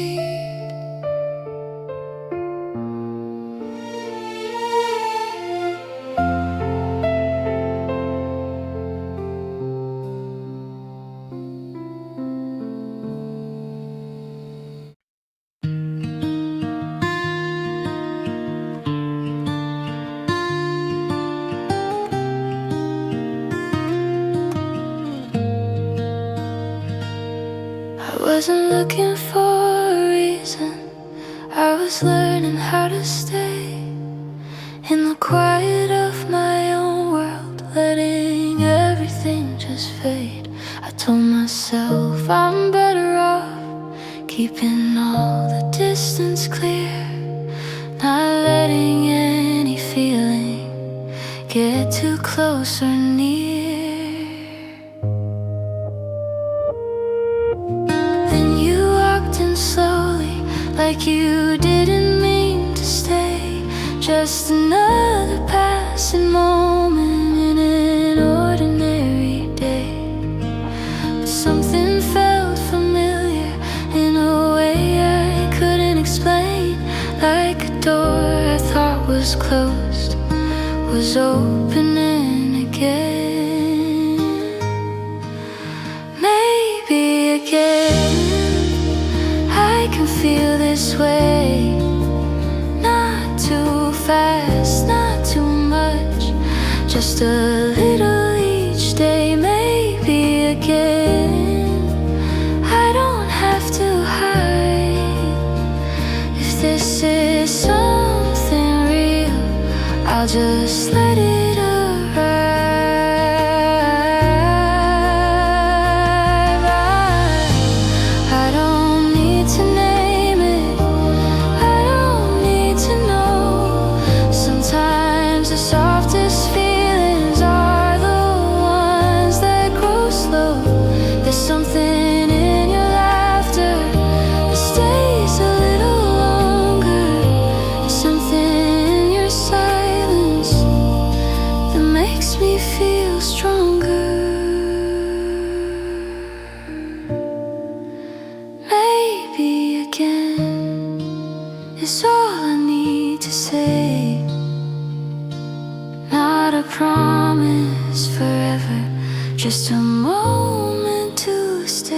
I wasn't looking for a reason. I was learning how to stay in the quiet of my own world, letting everything just fade. I told myself I'm better off keeping all the distance clear, not letting any feeling get too close or near. Slowly, like you didn't mean to stay. Just another passing moment in an ordinary day. But something felt familiar in a way I couldn't explain. Like a door I thought was closed was opening again. Maybe again I can feel this way. Not too fast, not too much, just a little each day. Maybe again I don't have to hide. If this is something real, I'll just let it arrive. I don't need to name it, I don't need to know. Sometimes the softest feelings are the ones that grow slow. There's something in your laughter that stays a little longer. There's something in your silence that makes me feel stronger. Maybe again is all I need to say. Not a promise forever, just a moment to stay.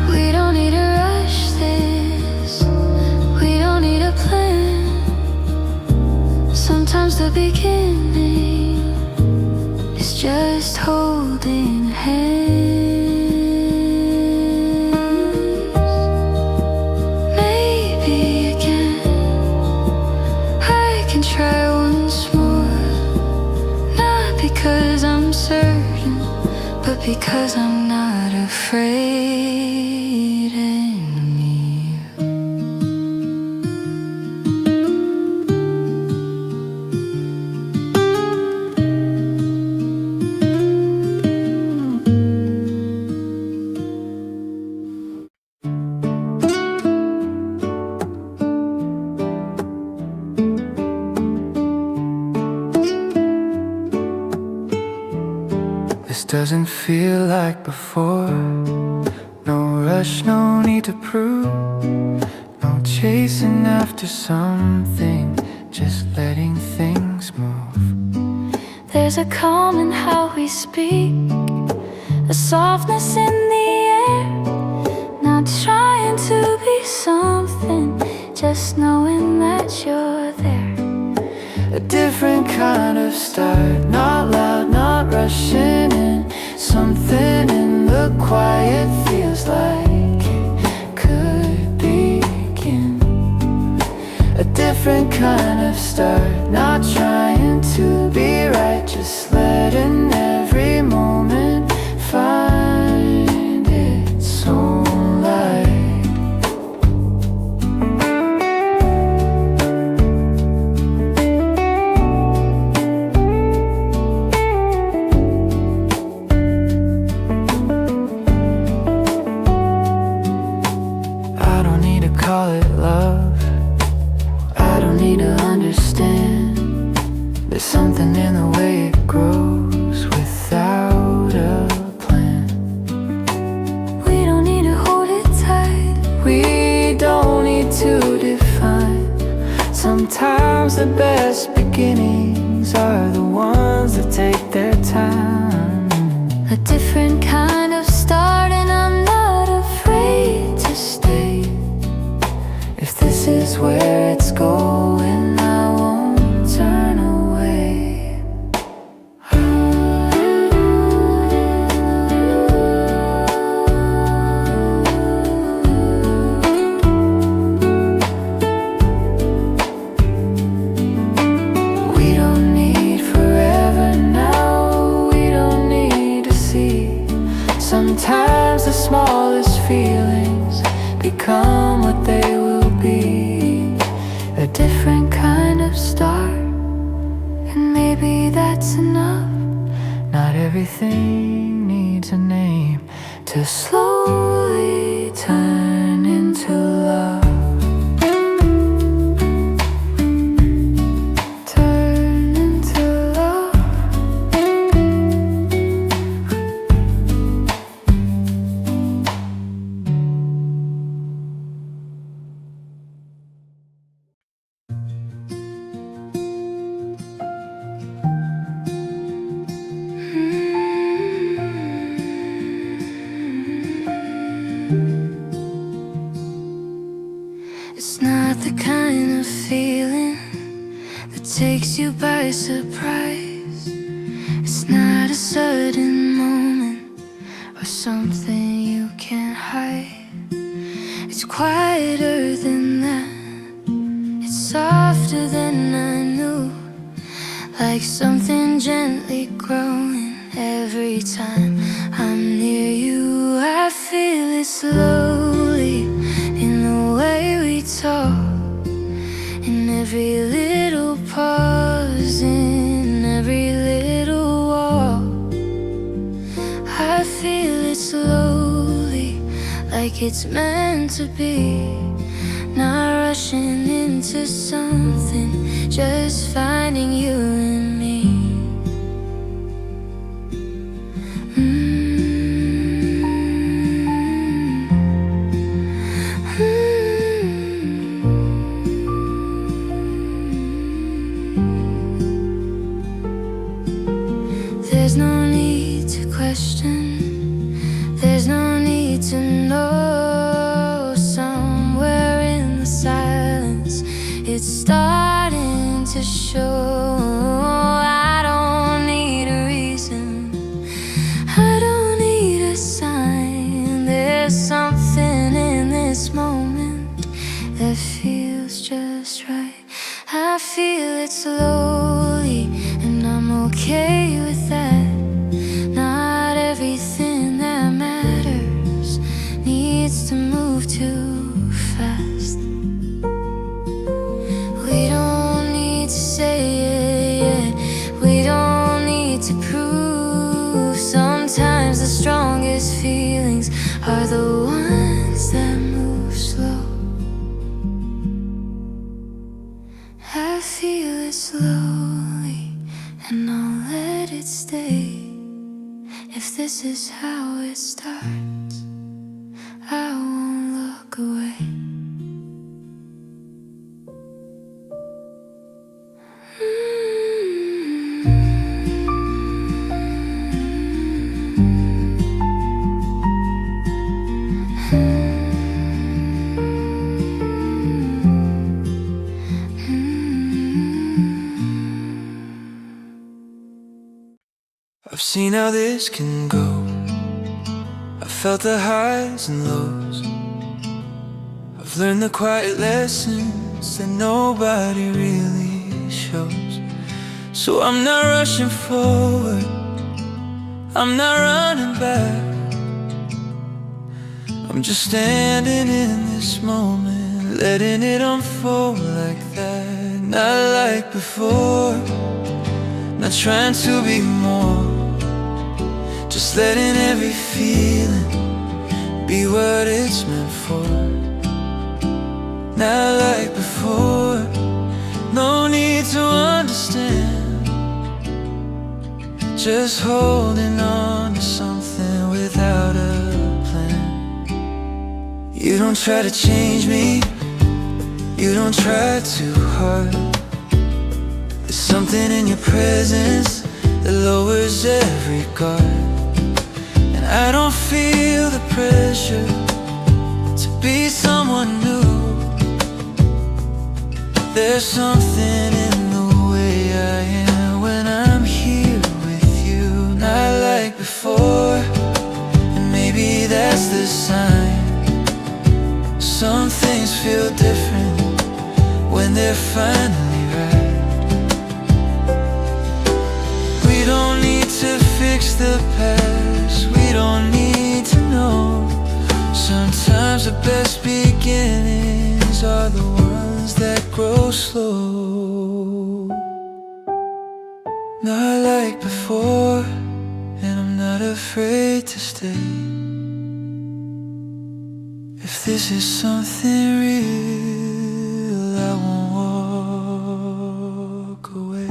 We don't need to rush this, we don't need a plan. Sometimes the beginning is just holding hands. Maybe again I can try once more. Not because I'm certain, but because I'm not afraid anymore. This doesn't feel like before. No rush, no need to prove. No chasing after something, just letting things move. There's a calm in how we speak, a softness in the air. Not trying to be something, just knowing that you're there. A different kind of start, not loud, not rushing in. Something in the quiet feels like it could begin. a different kind of start. Not trying to be right, just letting every moment find its own light. Call it love, I don't need to understand. There's something in the way it grows without a plan. We don't need to hold it tight. We don't need to define. Sometimes the best beginnings are the ones that take their time. A different kind of start, and I'm not afraid to stay. If this is where it's going, I won't turn away. We don't need forever now, we don't need to see. Sometimes the smallest feelings become what they will be. A different kind of start, and maybe that's enough. Not everything needs a name to slowly turn into love. Turn into love. It's not the kind of feeling that takes you by surprise. It's not a sudden moment or something you can't hide. It's quieter than that. It's softer than I knew. Like something gently growing every time I'm near you. I feel it slowly in the way we talk, in every little pause, in every little walk. I feel it slowly, like it's meant to be. Not rushing into something, just finding you and me. There's no need to question, there's no need to know. Somewhere in the silence, it's starting to show. I don't need a reason, I don't need a sign. There's something in this moment that feels just right. I feel it slowly, and I'm okay with that. Not everything that matters needs to move too fast. We don't need to say it yet, we don't need to prove. Sometimes the strongest feelings are the ones that move slow. I feel it slowly, and I'll let it stay. If this is how it starts, I won't look away. I've seen how this can go. I've felt the highs and lows. I've learned the quiet lessons moments that nobody really shows. So I'm not rushing forward, I'm not running back. I'm just standing in this moment, letting it unfold like that. Not like before, not trying to be more, just letting every feeling be what it's meant for. Not like before, no need to understand, just holding on to something without a plan. You don't try to change me, you don't try too hard. There's something in your presence that lowers every guard. And I don't feel the pressure to be someone new. There's something in the way I am when I'm here with you. Not like before, and maybe that's the sign. Some things feel different when they're finally right. We don't need to fix the past, we don't need to know. Sometimes the best beginnings are the ones that grow slow. Not like before, and I'm not afraid to stay. If this is something real, I won't walk away.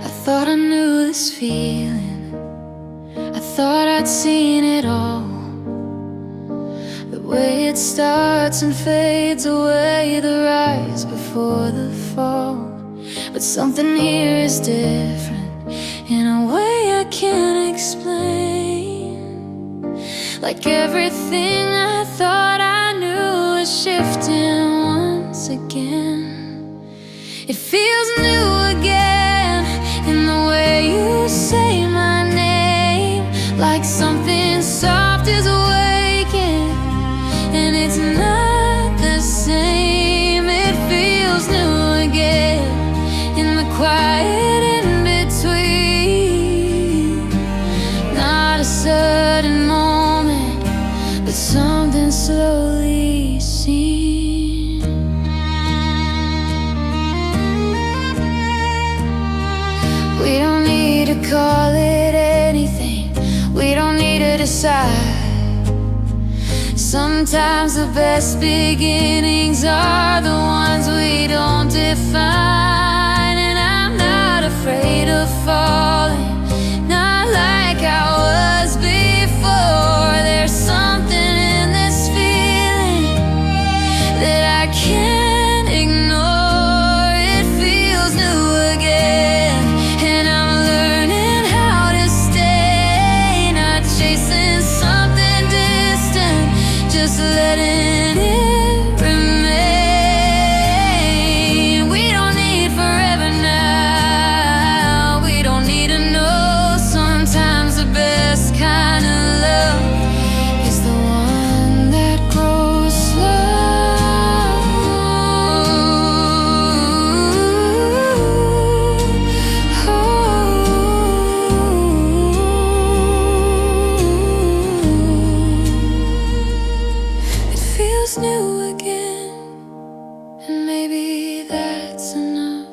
I thought I knew this feeling, I thought I'd seen it all. The way it starts and fades away, the rise before the fall. But something here is different in a way I can't explain. Like everything I thought I knew is shifting once again. It feels new again in the way you say my name, like something soft is awakened, and it's not the same. It feels new again in the quiet in between. Not a sudden moment, but something slowly seen. We don't need to call it anything, we don't need to decide. Sometimes the best beginnings are the ones we don't define. And I'm not afraid of falling, not like I was before. There's something in this feeling that I can't ignore. It feels new again, and I'm learning how to stay, not chasing something distant, just letting it remain. We don't need forever now, we don't need to know. Sometimes the best kind of love is the one that grows slow. It feels new again, and maybe that's enough.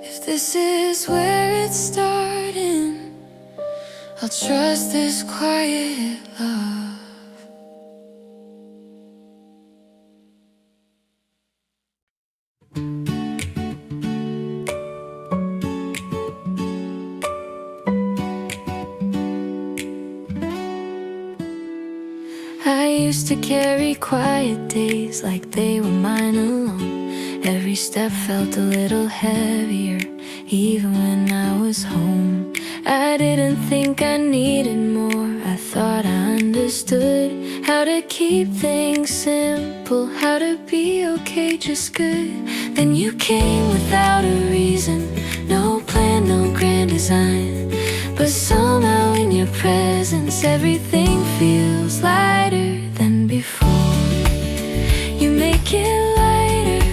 If this is where it's starting, I'll trust this quiet love. I used to carry quiet days like they were mine alone. Every step felt a little heavier, even when I was home. I didn't think I needed more. I thought I understood how to keep things simple, how to be okay, just good. Then you came without a reason, no plan, no grand design. But somehow in your presence everything feels lighter than before. You make it lighter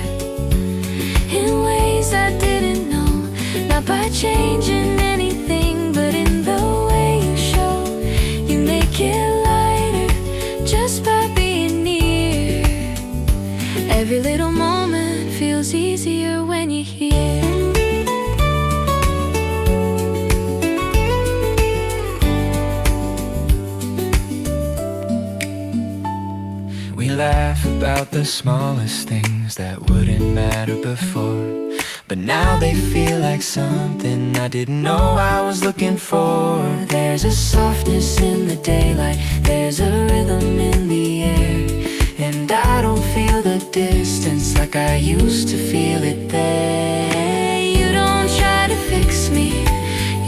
in ways I didn't know, not by changing anything, but in the way you show. You make it lighter just by being near. Every little moment feels easier when you're here. We laugh about the smallest things that wouldn't matter before, but now they feel like something I didn't know I was looking for. There's a softness in the daylight, there's a rhythm in the air, and I don't feel the distance like I used to feel it there. You don't try to fix me,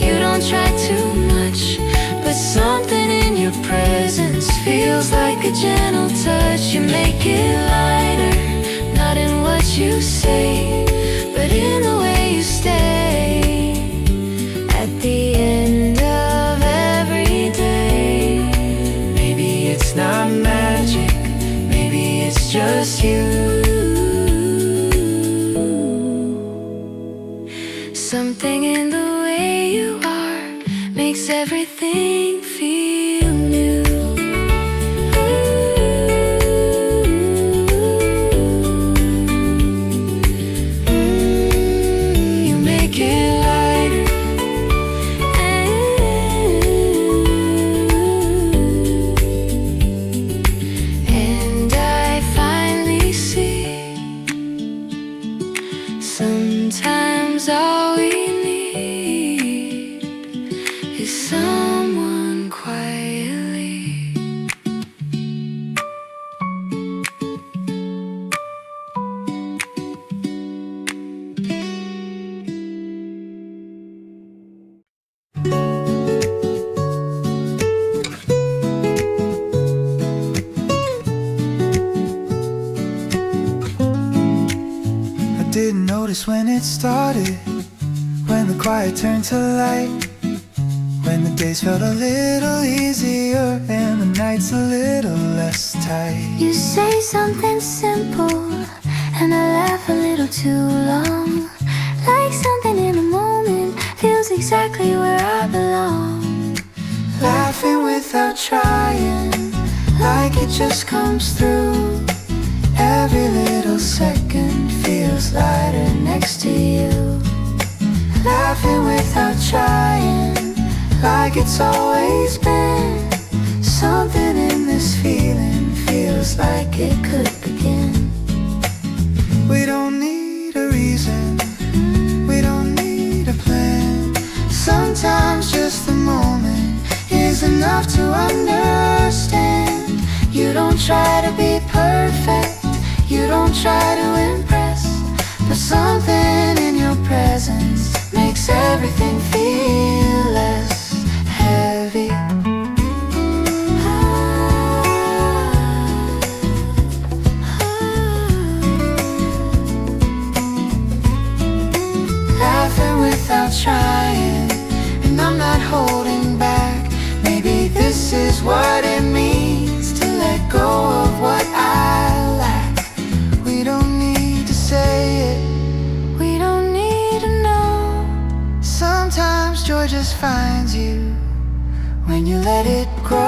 you don't try too much, but something in your presence feels like a gentle touch. You make it lighter, not in what you say, but in the way you stay. At the end of every day, maybe it's not magic, maybe it's just you. Something in the way you are makes everything feel new. You make it lighter, and I finally see sometimes all we need is someone quietly. I didn't notice when it started, when the quiet turned to light, when the days felt a little easier and the nights a little less tight. You say something simple and I laugh a little too long, like something in the moment feels exactly where I belong. Laughing without trying, like it just comes through. Every little second feels lighter next to you. Laughing without trying, like it's always been. Something in this feeling feels like it could begin. We don't need a reason, we don't need a plan. Sometimes just the moment is enough to understand. You don't try to be perfect, you don't try to impress, but something in your presence makes everything feel less heavy. Laughing without trying, and I'm not holding back. Maybe this is what it means to let go of what I lack. We don't need to say it, We don't need to know. sometimes joy just finds you when you let it grow.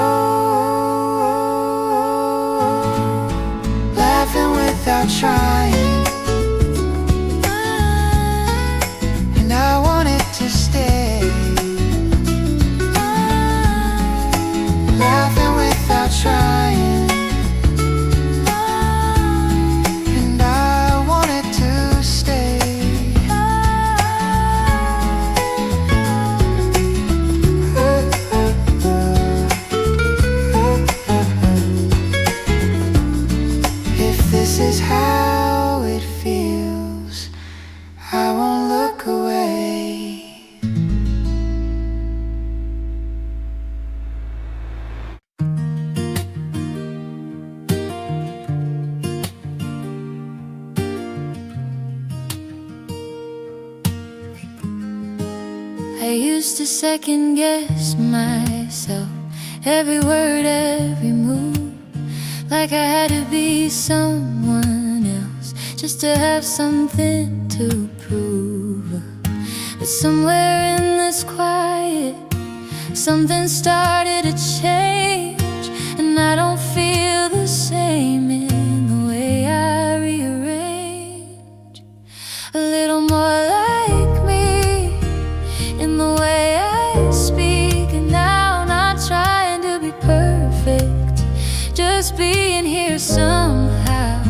Laughing without trying, and I want it to stay. Laughing without trying, and I want it to stay. If this is how I used to second guess myself, every word, every move, like I had to be someone else just to have something to prove. But somewhere in this quiet, something started to change, and I don't feel the same in the way I rearrange. A little more like me in the way I speak, and now I'm not trying to be perfect, just being here somehow.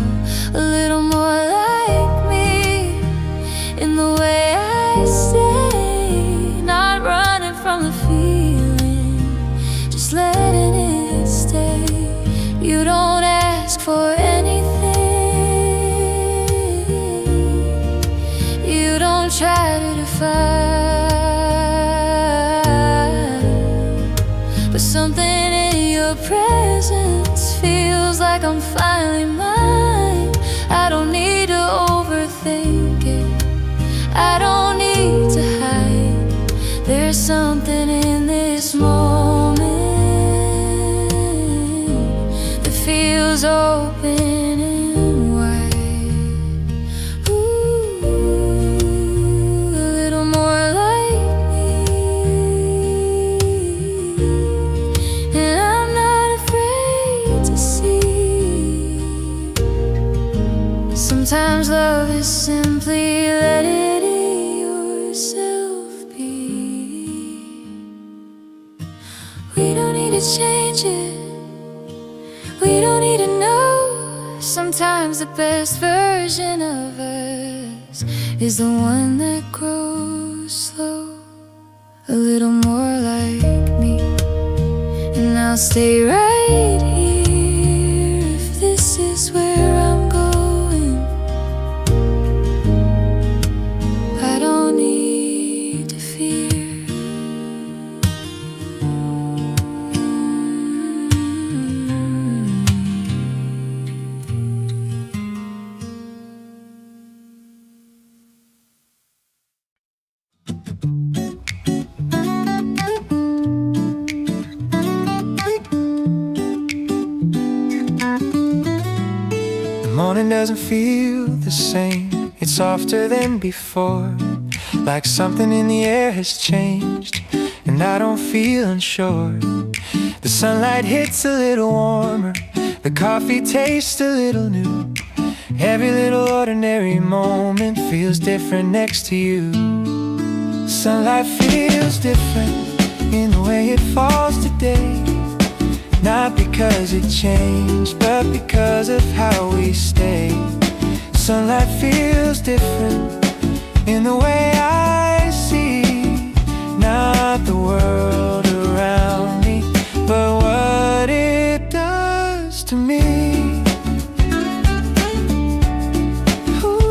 A little more like me in the way I stay, not running from the feeling, just letting it stay. You don't ask for anything, you don't try to define, but something in your presence feels like I'm finally mine. I don't need to overthink it, I don't need to hide. There's something in this moment that feels open and wide. Ooh, a little more like me, and I'm not afraid to see. Sometimes love is simply letting yourself be. We don't need to change it, we don't need to know. Sometimes the best version of us is the one that grows slow. A little more like me, and I'll stay right here if this is where I'm going. I don't need to fear. The morning doesn't feel the same, it's softer than before, like something in the air has changed, and I don't feel unsure. The sunlight hits a little warmer, the coffee tastes a little new. Every little ordinary moment feels different next to you. Sunlight feels different in the way it falls today, not because it changed, but because of how we stay. Sunlight feels different in the way I see, not the world around me, but what it does to me. Ooh.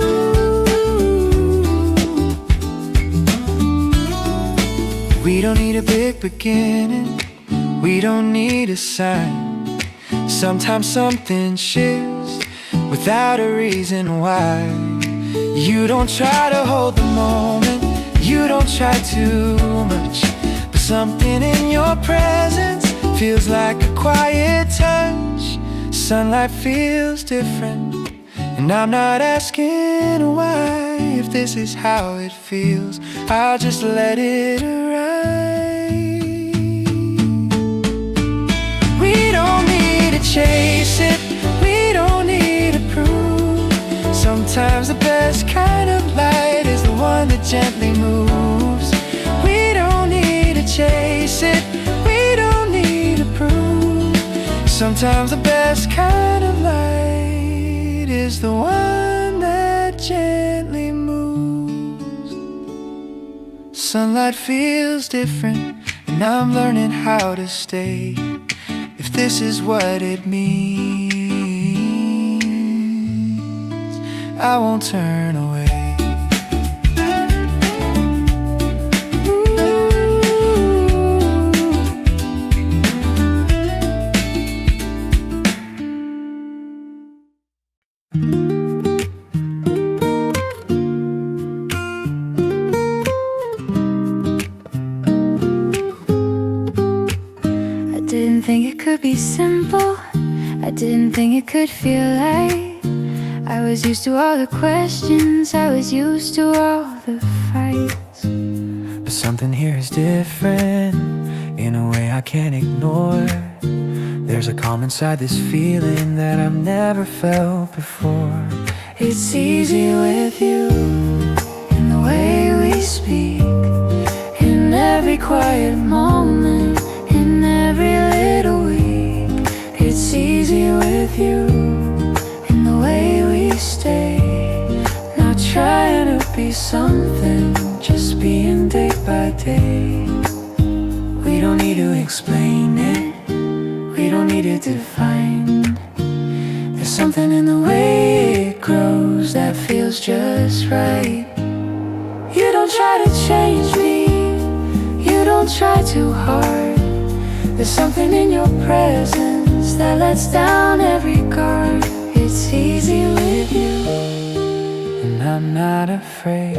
We don't need a big beginning, we don't need a sign. Sometimes something shifts without a reason why. You don't try to hold the moment, you don't try too much, but something in your presence feels like a quiet touch. Sunlight feels different, and I'm not asking why. If this is how it feels, I'll just let it arrive. We don't need to chase it, we don't need to prove. Sometimes the best kind of light is the one that gently moves. We don't need to chase it, we don't need to prove. Sometimes the best kind of light is the one that gently moves. Sunlight feels different, and I'm learning how to stay. If this is what it means, I won't turn away. didn't think it could be simple. I didn't think it could feel like I was used to all the questions, I was used to all the fights. But something here is different, in a way I can't ignore. There's a calm inside this feeling that I've never felt before. It's easy with you, in the way we speak, in every quiet moment, in every little week. It's easy with you, in the way we stay, not trying to be something, just being day by day. We don't need to explain it, we don't need to define. There's something in the way it grows that feels just right. You don't try to change me, you don't try too hard. There's something in your presence that lets down every guard. It's easy with you, and I'm not afraid.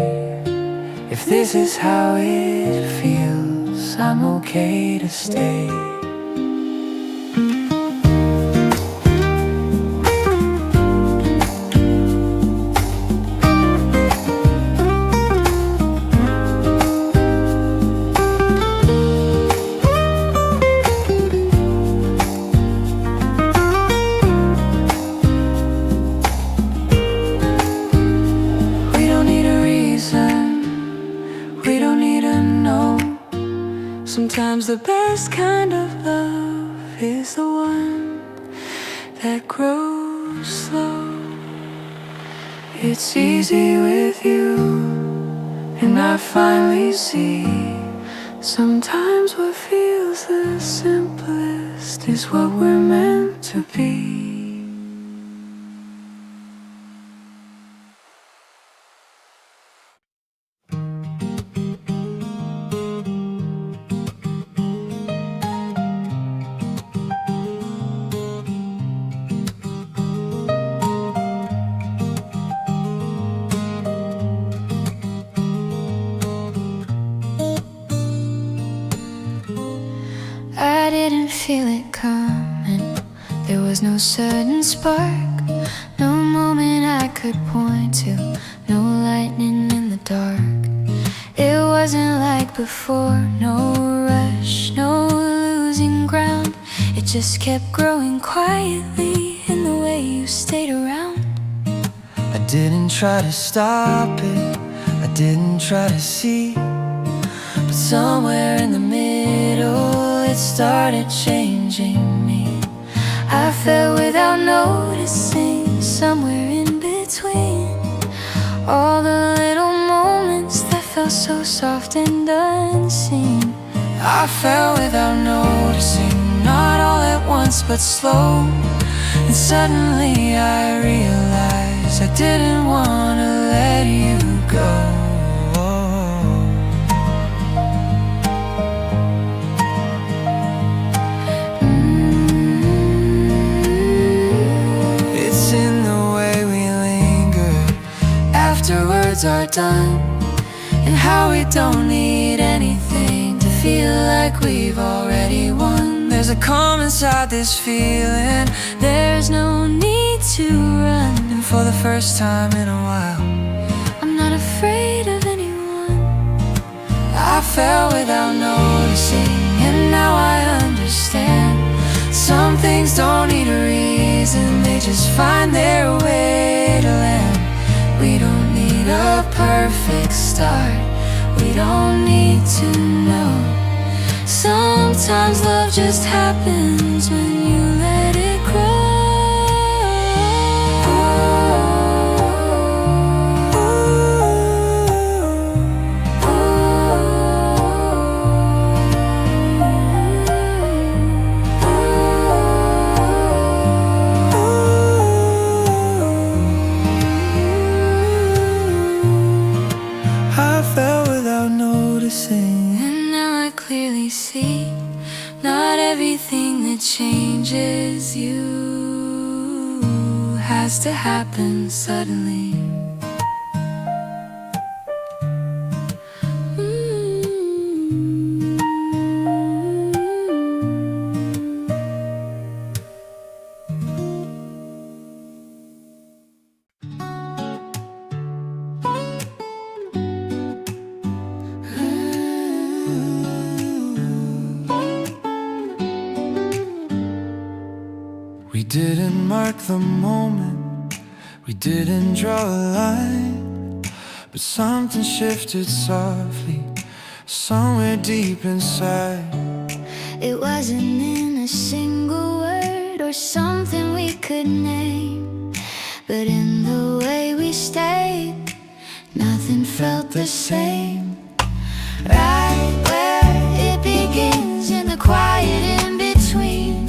If this is how it feels, I'm okay to stay. Sometimes the best kind of love is the one that grows slow. It's easy with you, and I finally see sometimes what feels the simplest is what we're meant to be. I didn't feel it coming. There was no sudden spark, no moment I could point to, no lightning in the dark. It wasn't like before, no rush, no losing ground. It just kept growing quietly in the way you stayed around. I didn't try to stop it, I didn't try to see, but somewhere in the middle it started changing me. I fell without noticing, somewhere in between all the little moments that felt so soft and unseen. I fell without noticing, not all at once but slow. And suddenly I realized I didn't want to let you go. It's in the way we linger after words are done, and how we don't need anything to feel like we've already won. There's a calm inside this feeling, There's no need to run, and for the first time in a while I'm not afraid of anyone. I fell without noticing, and now I understand. Some things don't need a reason, they just find their way to land. We don't need a perfect start, we don't need to know. Sometimes love just happens when you let it grow. I fell without noticing, And now I clearly see, not everything that changes you has to happen suddenly. didn't mark the moment, we didn't draw a line, but something shifted softly, somewhere deep inside. It wasn't in a single word or something we could name, but in the way we stayed, nothing felt the same. Right where it begins, in the quiet in between,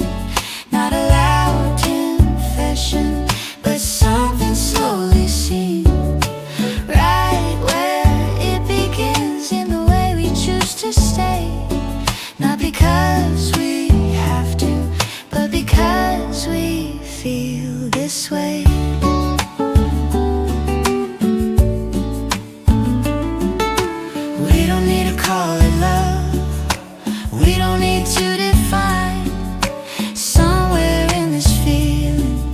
not a loud confession, but something slowly seen. Right where it begins, in the way we choose to stay, not because we have to, but because we feel this way. We don't need to call it love, we don't need to define. Somewhere in this feeling,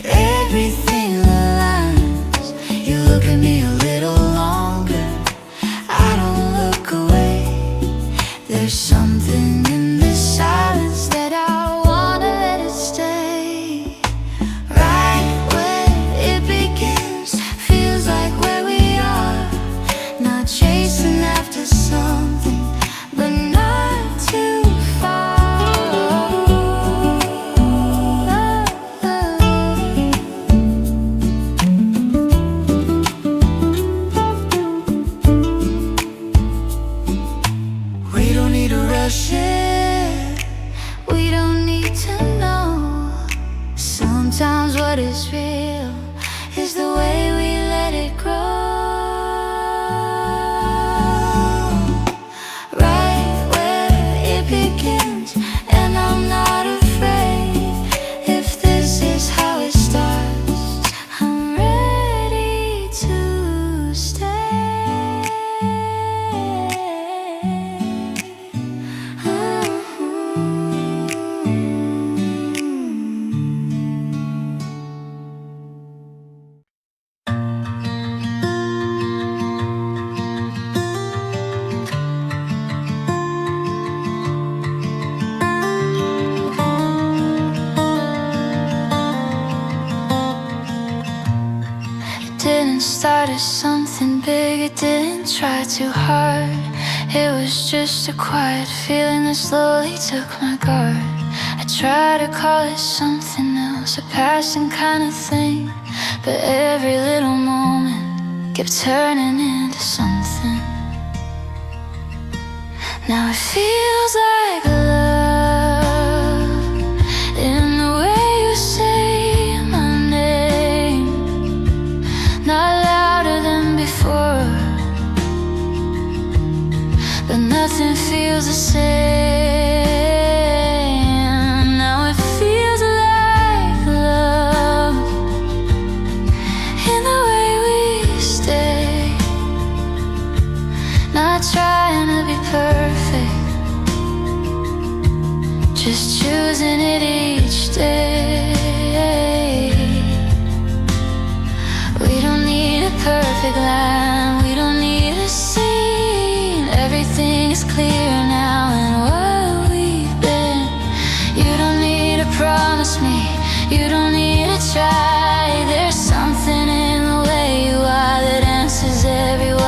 everything aligns. You look at me a little longer, I don't look away. There's something in this silence that I wanna let it stay. Right where it begins, feels like where we are, not chasing after something, but not too far. We don't need to rush it, We don't need to know. Sometimes what is real is the way we let it grow. Right where it begins, and I'm not afraid. If this is how it starts, I'm ready to stay. It didn't start as something big, it didn't try too hard. It was just a quiet feeling that slowly took my guard. I tried to call it something else, a passing kind of thing, but every little moment kept turning into something. Now it feels like love in the way you say my name, not louder than before, but nothing feels the same. Now it feels like love in the way we stay, not trying to be perfect, just choosing it each day. We don't need a perfect line, we don't need a scene. Everything is clear now and what we've been. You don't need to promise me, you don't need to try. There's something in the way you are that answers every why.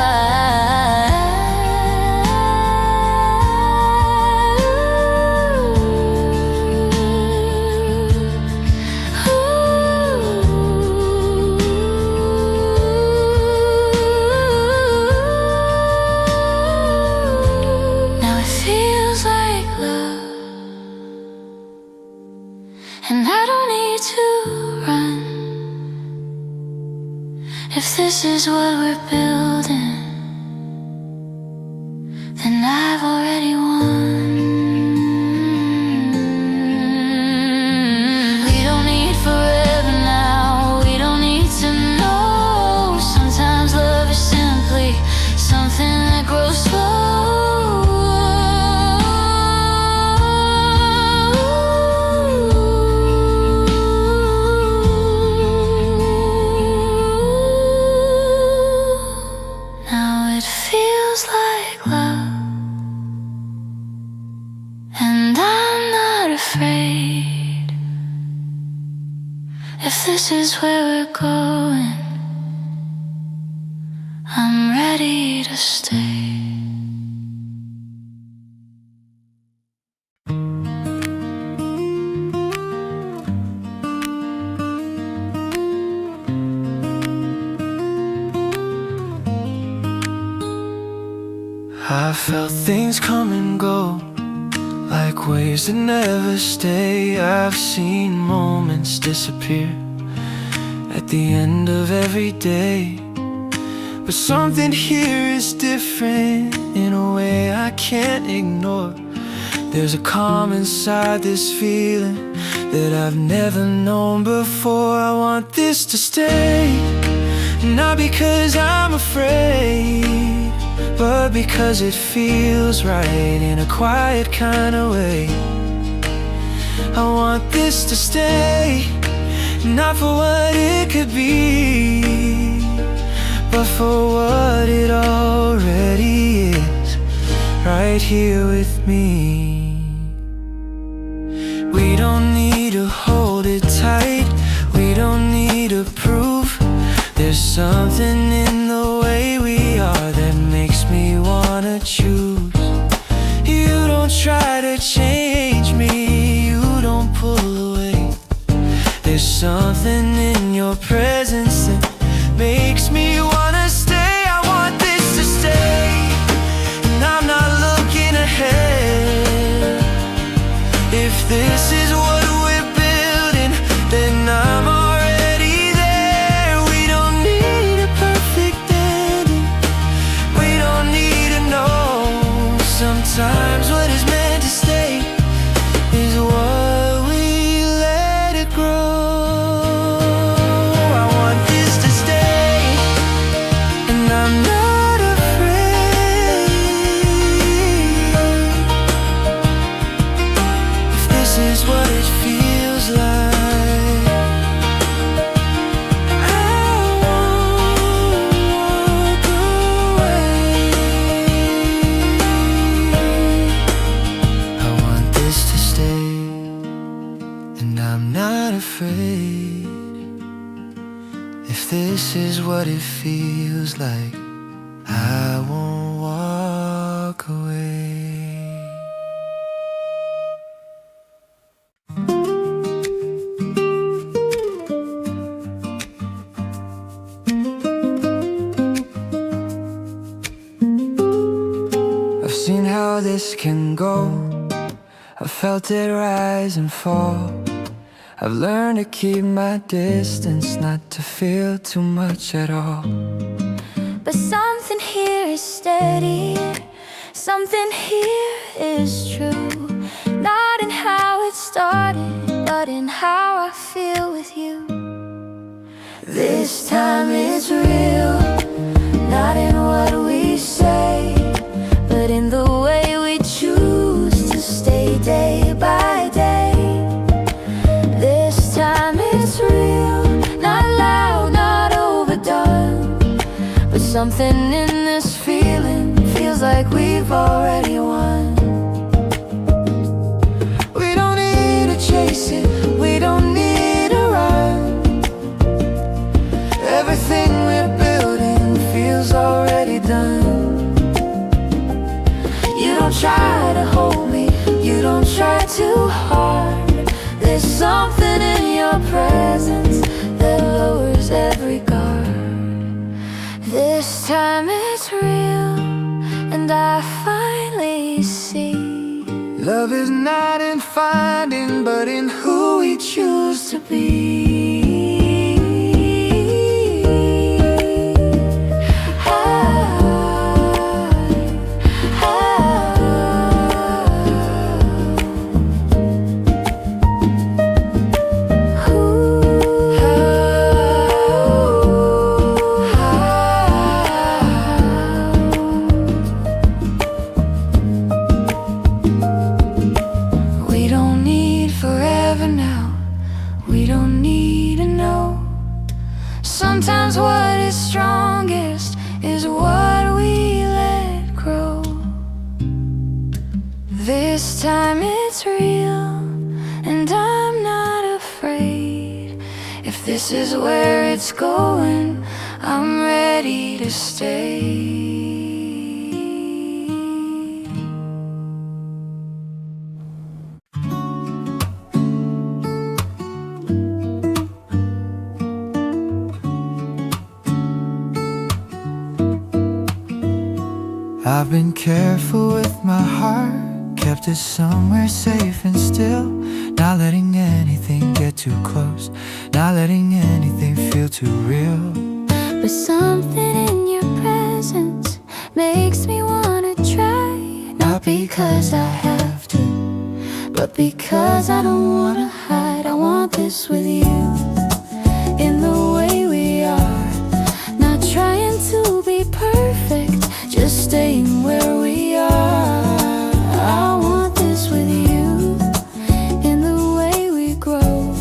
Now it feels like love, and I don't need to run. If this is what we're building, then I've already won. We don't need forever now, we don't need to know. Sometimes love is simply something that grows slow. Now it feels like love, and I'm not afraid. this is where we're going, I'm ready to stay. I felt things come and go, like waves that never stay. I've seen moments disappear at the end of every day, but something here is different in a way I can't ignore. There's a calm inside this feeling that I've never known before. I want this to stay, not because I'm afraid, but because it feels right in a quiet kind of way. I want this to stay, not for what it could be, but for what it already is, right here with me. We don't need to hold it tight, we don't need to prove. There's something in the way we are that makes me wanna choose. You don't try to change me, you don't pull away. There's something in your presence that makes me wanna stay. I want this to stay, and I'm not looking ahead. If this is what we're building, then I'm already there. We don't need a perfect ending, we don't need to know. Sometimes what is meant to stay is what we let it grow. I want this to stay, and I'm not afraid. If this is what it feels like, I won't walk away. I want this to stay, and I'm not afraid. If this is what it feels like, I won't walk away. I've seen how this can go, I've felt it rise and fall. I've learned to keep my distance, not to feel too much at all. But something here is steady, something here is true. Not in how it started, but in how I feel with you. This time it's real, not in what we say, but in the way we choose to stay day by day. This time it's real, not loud, not overdone, but something in this feeling feels like we've already won. We don't need to chase it, we don't need to run. Everything we're building feels already done. You don't try to hold me, you don't try too hard. There's something in your presence that lowers every guard. This time it's real, and I finally see. Love is not in finding, but in who we choose to be. We don't need forever now, we don't need to know. Sometimes what is strongest is what we let grow. This time it's real, and I'm not afraid. If this is where it's going, I'm ready to stay. I've been careful with my heart, kept it somewhere safe and still, not letting anything get too close, not letting anything feel too real. But something in your presence makes me wanna try, not because I have to, but because I don't wanna hide. I want this with you, in the way we are, not trying to be perfect, just staying where we are. I want this with you, in the way we grow,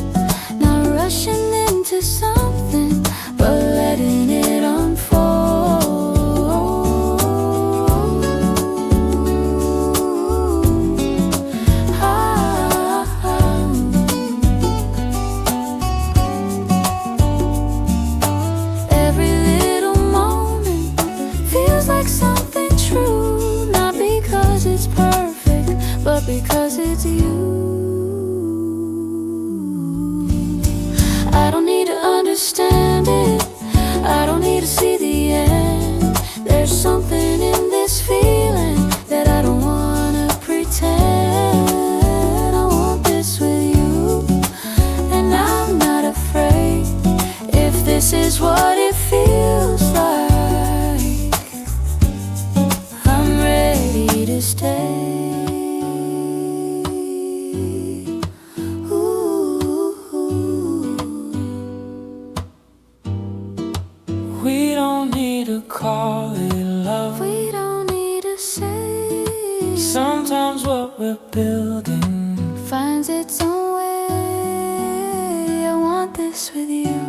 not rushing into something, but letting it unfold. Every little moment feels like something true, not because it's perfect, but because it's you. I don't need to understand it, I don't need to see the end. There's something in this feeling that I don't wanna pretend. I want this with you, and I'm not afraid if this is what it feels like. I'm ready to stay. We don't need to call it love. We don't need to say. Sometimes what we're building Finds its own way. I want this with you,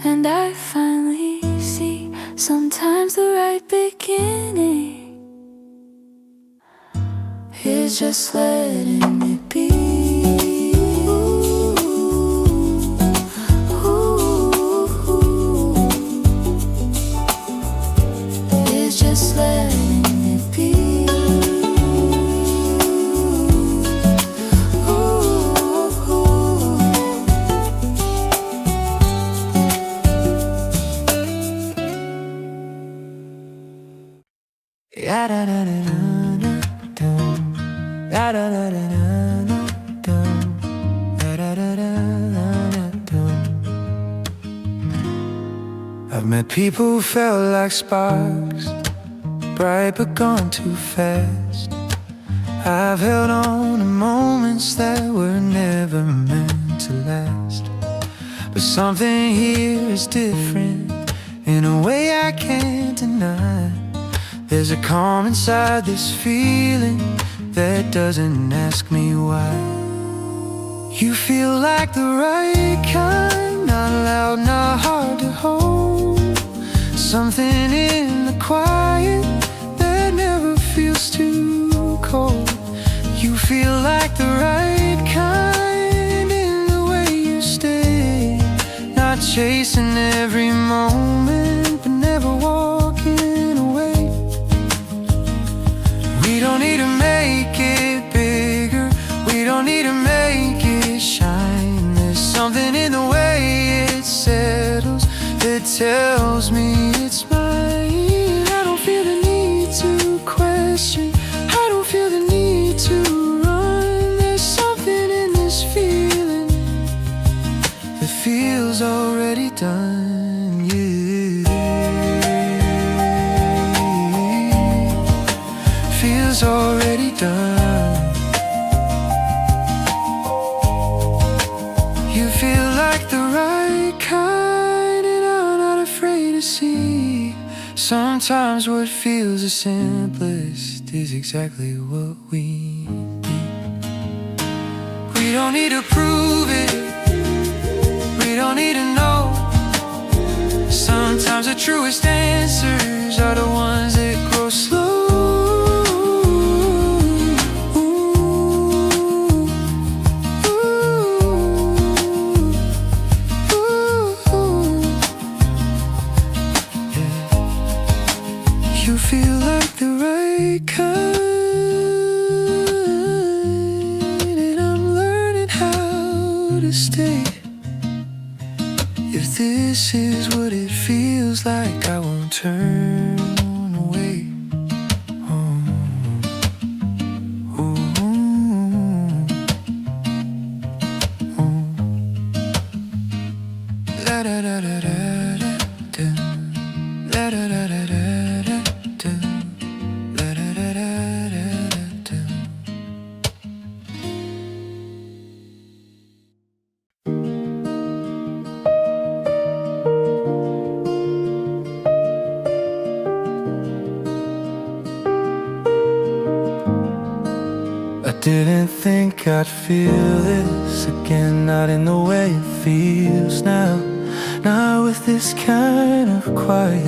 and I finally see sometimes the right beginning is just letting it be. It's just letting it be. I've met people who felt like sparks, bright but gone too fast. I've held on to moments that were never meant to last. But something here is different in a way I can't deny. There's a calm inside this feeling that doesn't ask me why. You feel like the right kind, not loud, not hard to hold. Something in the quiet that never feels too cold. You feel like the right kind in the way you stay, not chasing every moment, but never walking away. We don't need to make it bigger, we don't need to make it shine. There's something in the way it settles that tells me it's mine. I don't feel the need to question, I don't feel the need to run. There's something in this feeling that feels already done, yeah. Feels already done. You feel like the right kind, and I'm not afraid to see. Sometimes what feels the simplest is exactly what we need. We don't need to prove it, we don't need to know. Sometimes the truest answers are the ones that grow slow. Ooh, ooh, ooh. stay. If this is what it feels like, I won't turn away. Oh. Ooh. Oh. La da da da da da da. La da da da da da da. La da da da da da. I didn't think I'd feel this again, not in the way it feels now. Not with this kind of quiet,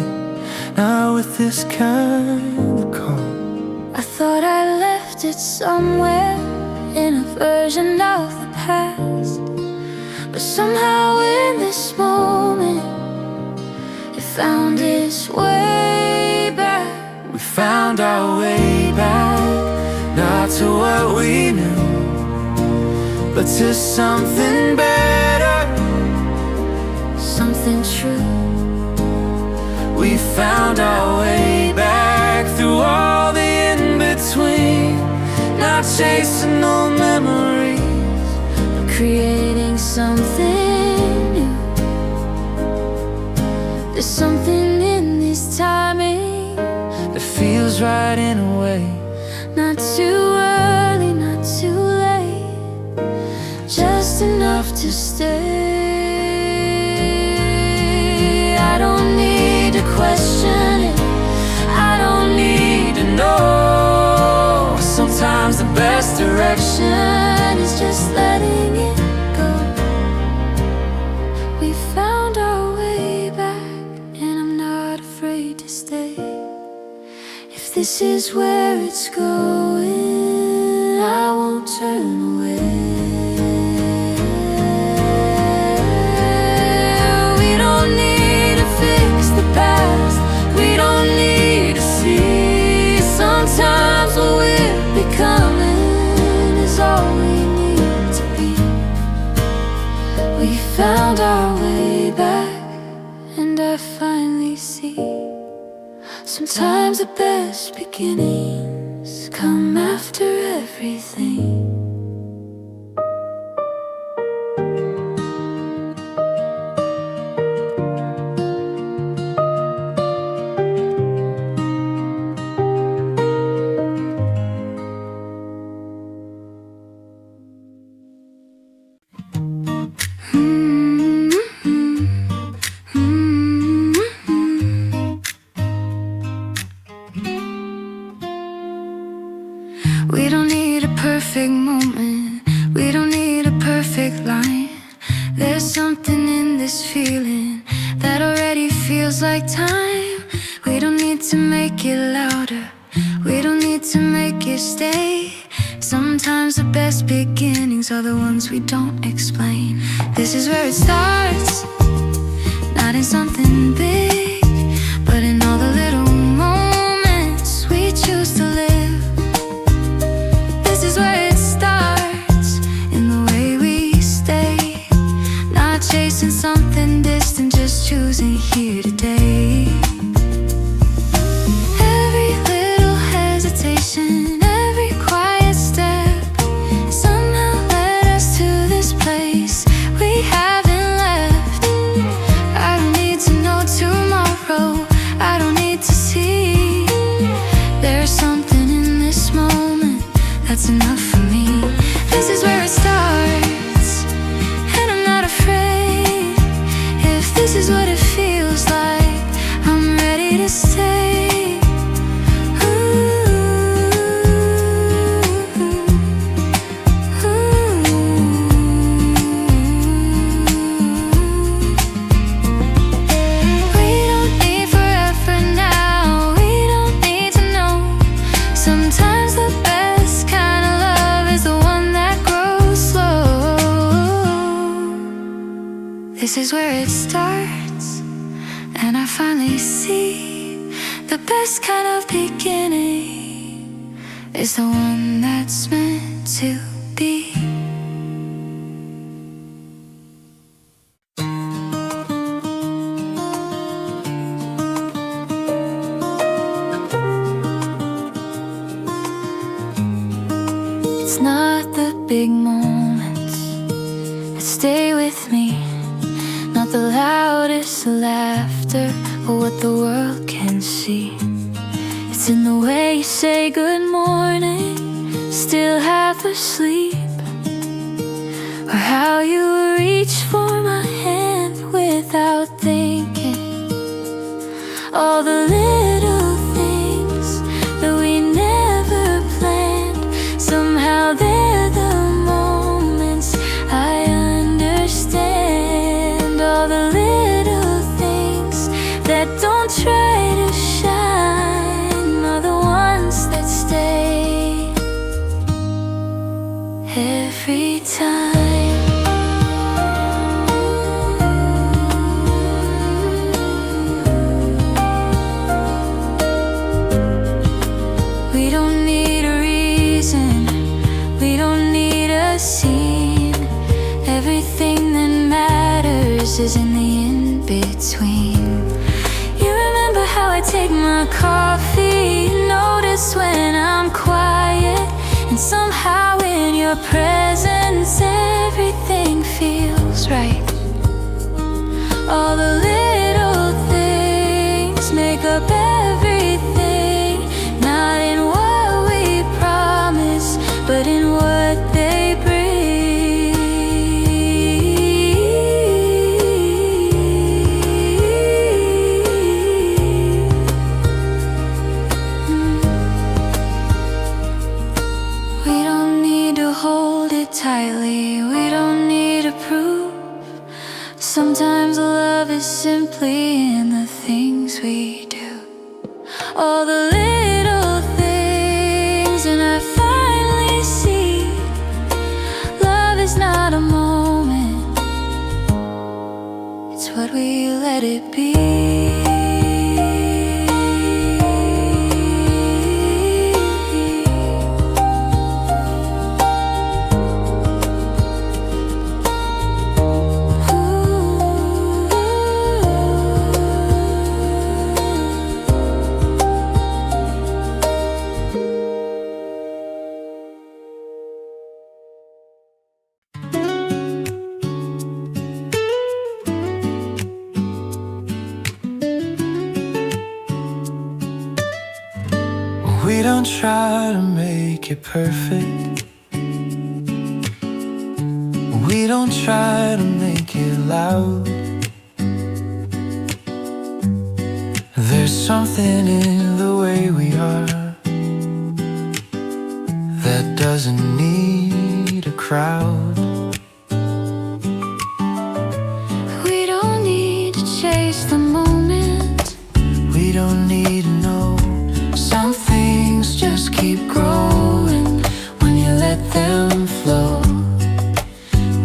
not with this kind of calm. I thought I left it somewhere in a version of the past, but somehow in this moment it found its way back. We found our way back, not to what we knew, but to something better, Something true. We found our way back through all the in-between, not chasing old memories, But creating something new. There's something in this timing that feels right in a way. Not too early, not too late, just enough to stay. I don't need to question it, I don't need to know. Sometimes the best direction Is just letting it go. We found our way back, and I'm not afraid to stay. If this is where it's going, I won't turn away. We don't need to fix the past, we don't need to see. Sometimes what we're becoming is all we need to be. We found our way back, and I finally see. Sometimes the best beginnings come after everything. We don't need a perfect moment, we don't need a perfect line. There's something in this feeling that already feels like time. We don't need to make it louder, we don't need to make it stay. Sometimes the best beginnings are the ones we don't explain. This is where it starts, not in something big, but in all the little moments we choose to live. This is where it starts, in the way we stay, not chasing something distant, just choosing here today. Every little hesitation, every quiet step somehow led us to this place we haven't left. I don't need to know tomorrow, I don't need to see. There's something in this moment that's enough for me. This is where it starts, and I'm not afraid. If this is what it feels like, I'm ready to stay. We don't need forever now, we don't need to know. Sometimes the best kind of love is the one that grows slow. This is where it starts, and I finally see the best kind of beginning is the one that's meant to be. big moments that stay with me. Not the loudest laughter or what the world can see. It's in the way you say good morning, still half asleep, or how you reach for my hand without thinking. All the little things that we never planned, somehow they're the moments I understand. All the little things that don't try to shine are the ones that stay every time. We don't need a reason, we don't need a scene. Everything that matters is in the in-between. You remember how I take my coffee, notice when I'm quiet, and somehow in your presence everything feels right. All the little things make up everything, not in what we promise, but in what they bring. We don't need to hold it tightly, we don't need to prove. Sometimes love is simply in the things we do. All the little things, and I finally see love is not a moment, it's what we let it be. We don't try to make it perfect, we don't try to make it loud. There's something in the way we are that doesn't need a crowd. We don't need to chase the moment, We don't need to know. Some things just keep growing when you let them flow.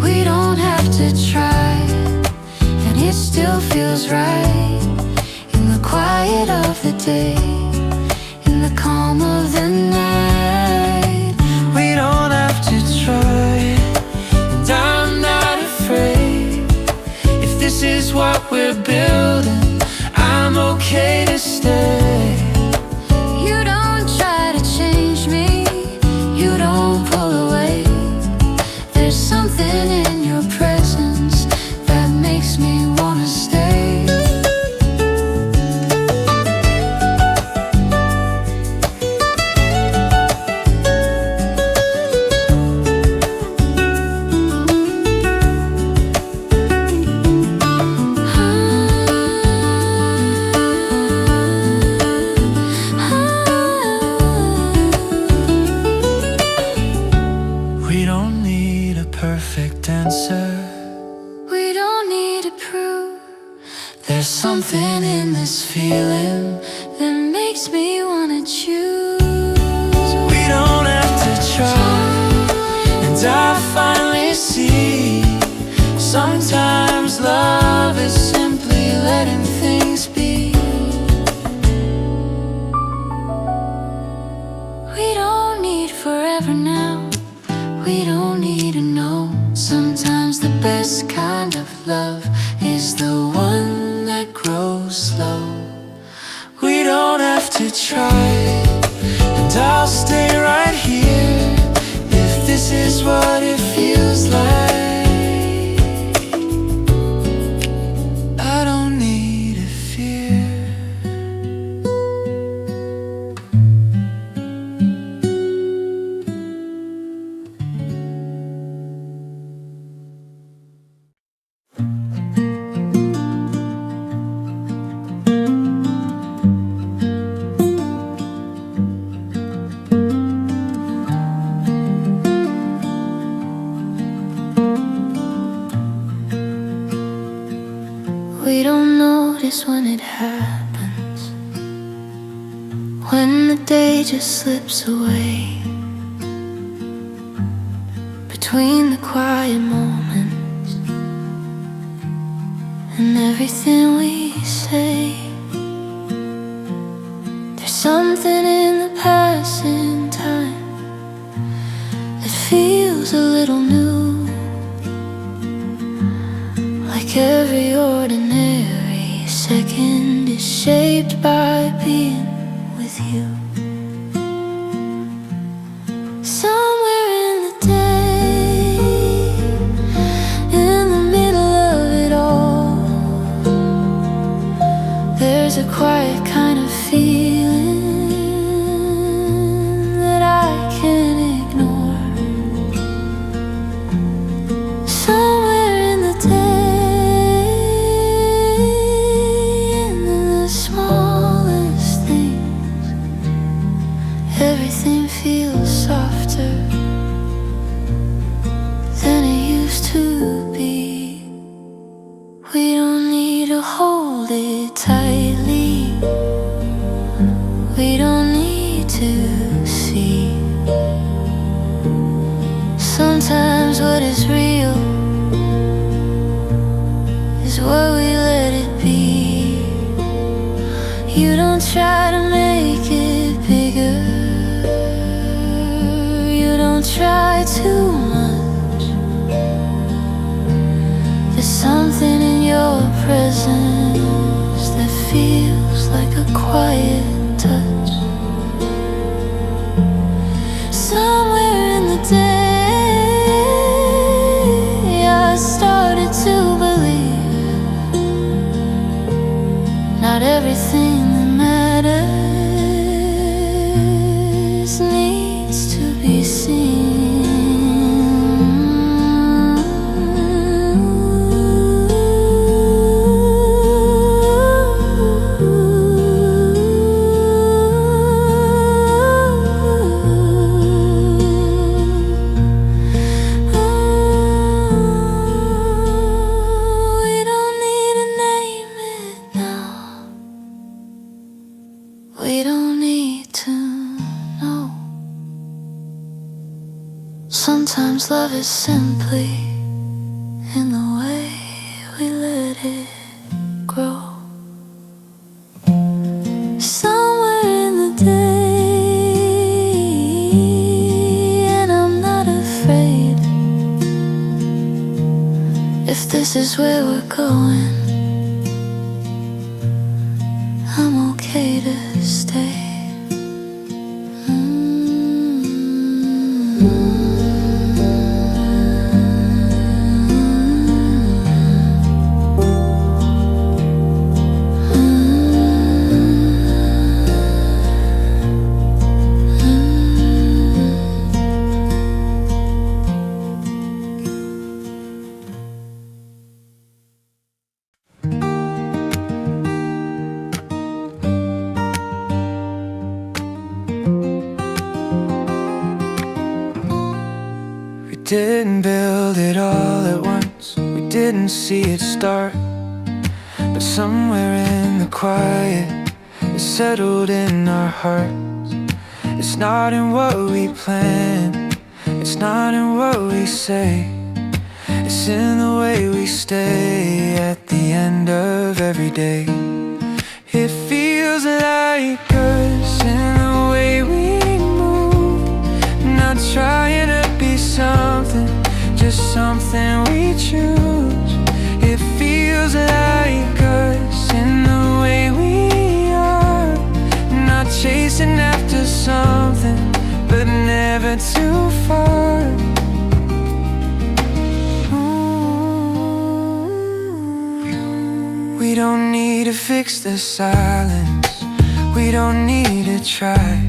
we don't have to try, and it still feels right. In the quiet of the day, in the calm of the night. We don't have to try, and I'm not afraid. If this is what we're building, I'm okay to stay. You don't try to change me, you don't pull away. There's something in your presence that makes me wanna stay. We don't need a perfect answer. We don't need to prove. There's something in this feeling. That makes me wanna choose. We don't have to try, and I finally see sometimes love is simply letting things be. We don't need forever now, we don't need to know. Sometimes the best kind of love is the one that grows slow. We don't have to try, and I'll stay right here. If this is what it We don't notice when it happens, when the day just slips away between the quiet moments and everything we say. There's something in the passing time that feels a little new, like every ordinary second is shaped by being with you. Somewhere in the day, in the middle of it all, there's a quiet kind of feeling that I can't ignore. Somewhere in the day, in the smallest things, everything feels softer than it used to be. We don't need to hold it tightly, we don't need to see. Sometimes what is real is what we let it be. You don't try to make it bigger, you don't try too much. There's something in your presence that feels like a quiet touch. Somewhere in the day, I started to believe not everything that matters needs to be seen. We don't need to name it now, we don't need to know. Sometimes love is simply in the way we let it grow. Somewhere in the day, and I'm not afraid. If this is where we're going, I'm okay to stay. We didn't build it all at once, we didn't see it start, but somewhere in the quiet it settled in our hearts. It's not in what we plan, it's not in what we say, it's in the way we stay at the end of every day. It feels like us in the way we move, not trying to be something, just something we choose. It feels like us in the way we are, not chasing after something, but never too far. We don't need to fix the silence, we don't need to try.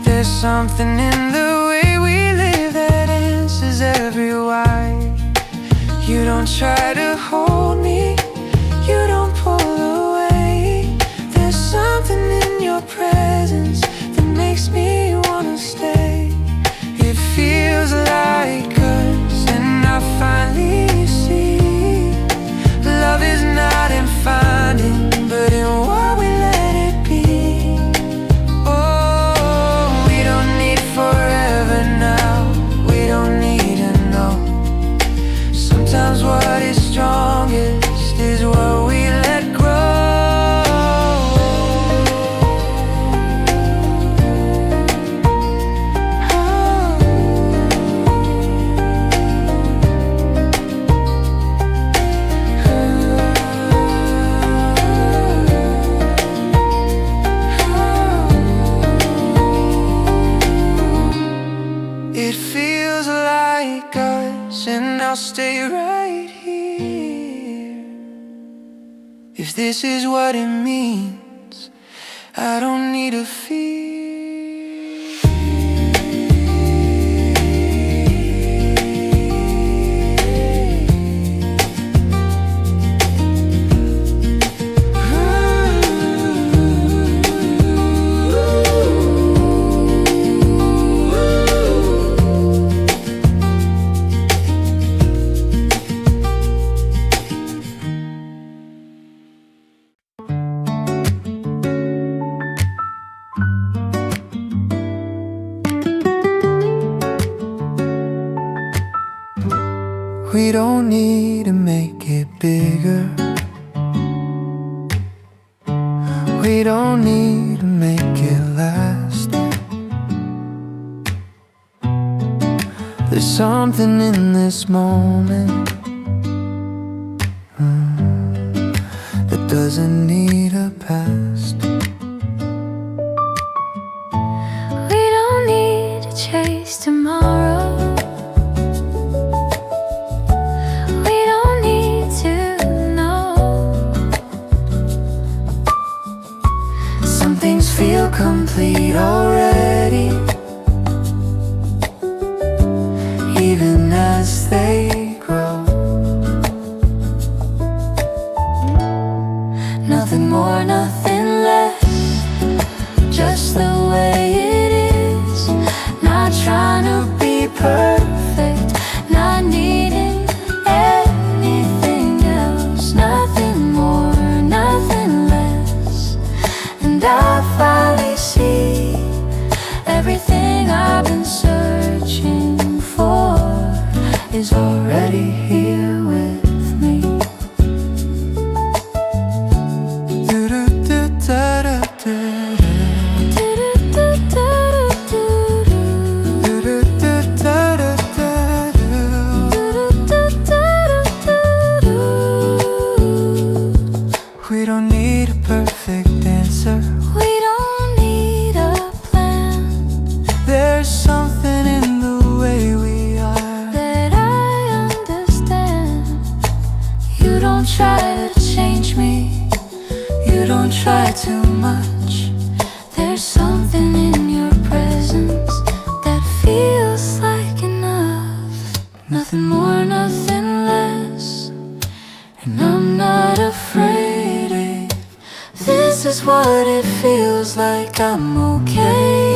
There's something in the way we live that answers every why. You don't try to hold me, you don't pull away. There's something in your presence that makes me wanna stay. It feels like us, and I finally see love is not in fight. like us, and I'll stay right here. If this is what it means, I don't need to fear. We don't need to make it bigger. We don't need to make it last. There's something in this moment that doesn't need a past. We don't need to chase tomorrow. Feel complete already, even as they grow. Nothing more, nothing less, just the way it is. Not trying to be perfect, not needing anything else. Nothing more, nothing less. And I finally see everything I've been searching for is already here with me. We don't need a perfect answer. We don't need a plan. There's something in the way we are that I understand. You don't try to change me, you don't try too much. There's something in your presence that feels like enough. Nothing more, nothing less. And I'm not afraid. This is what it feels like. I'm okay.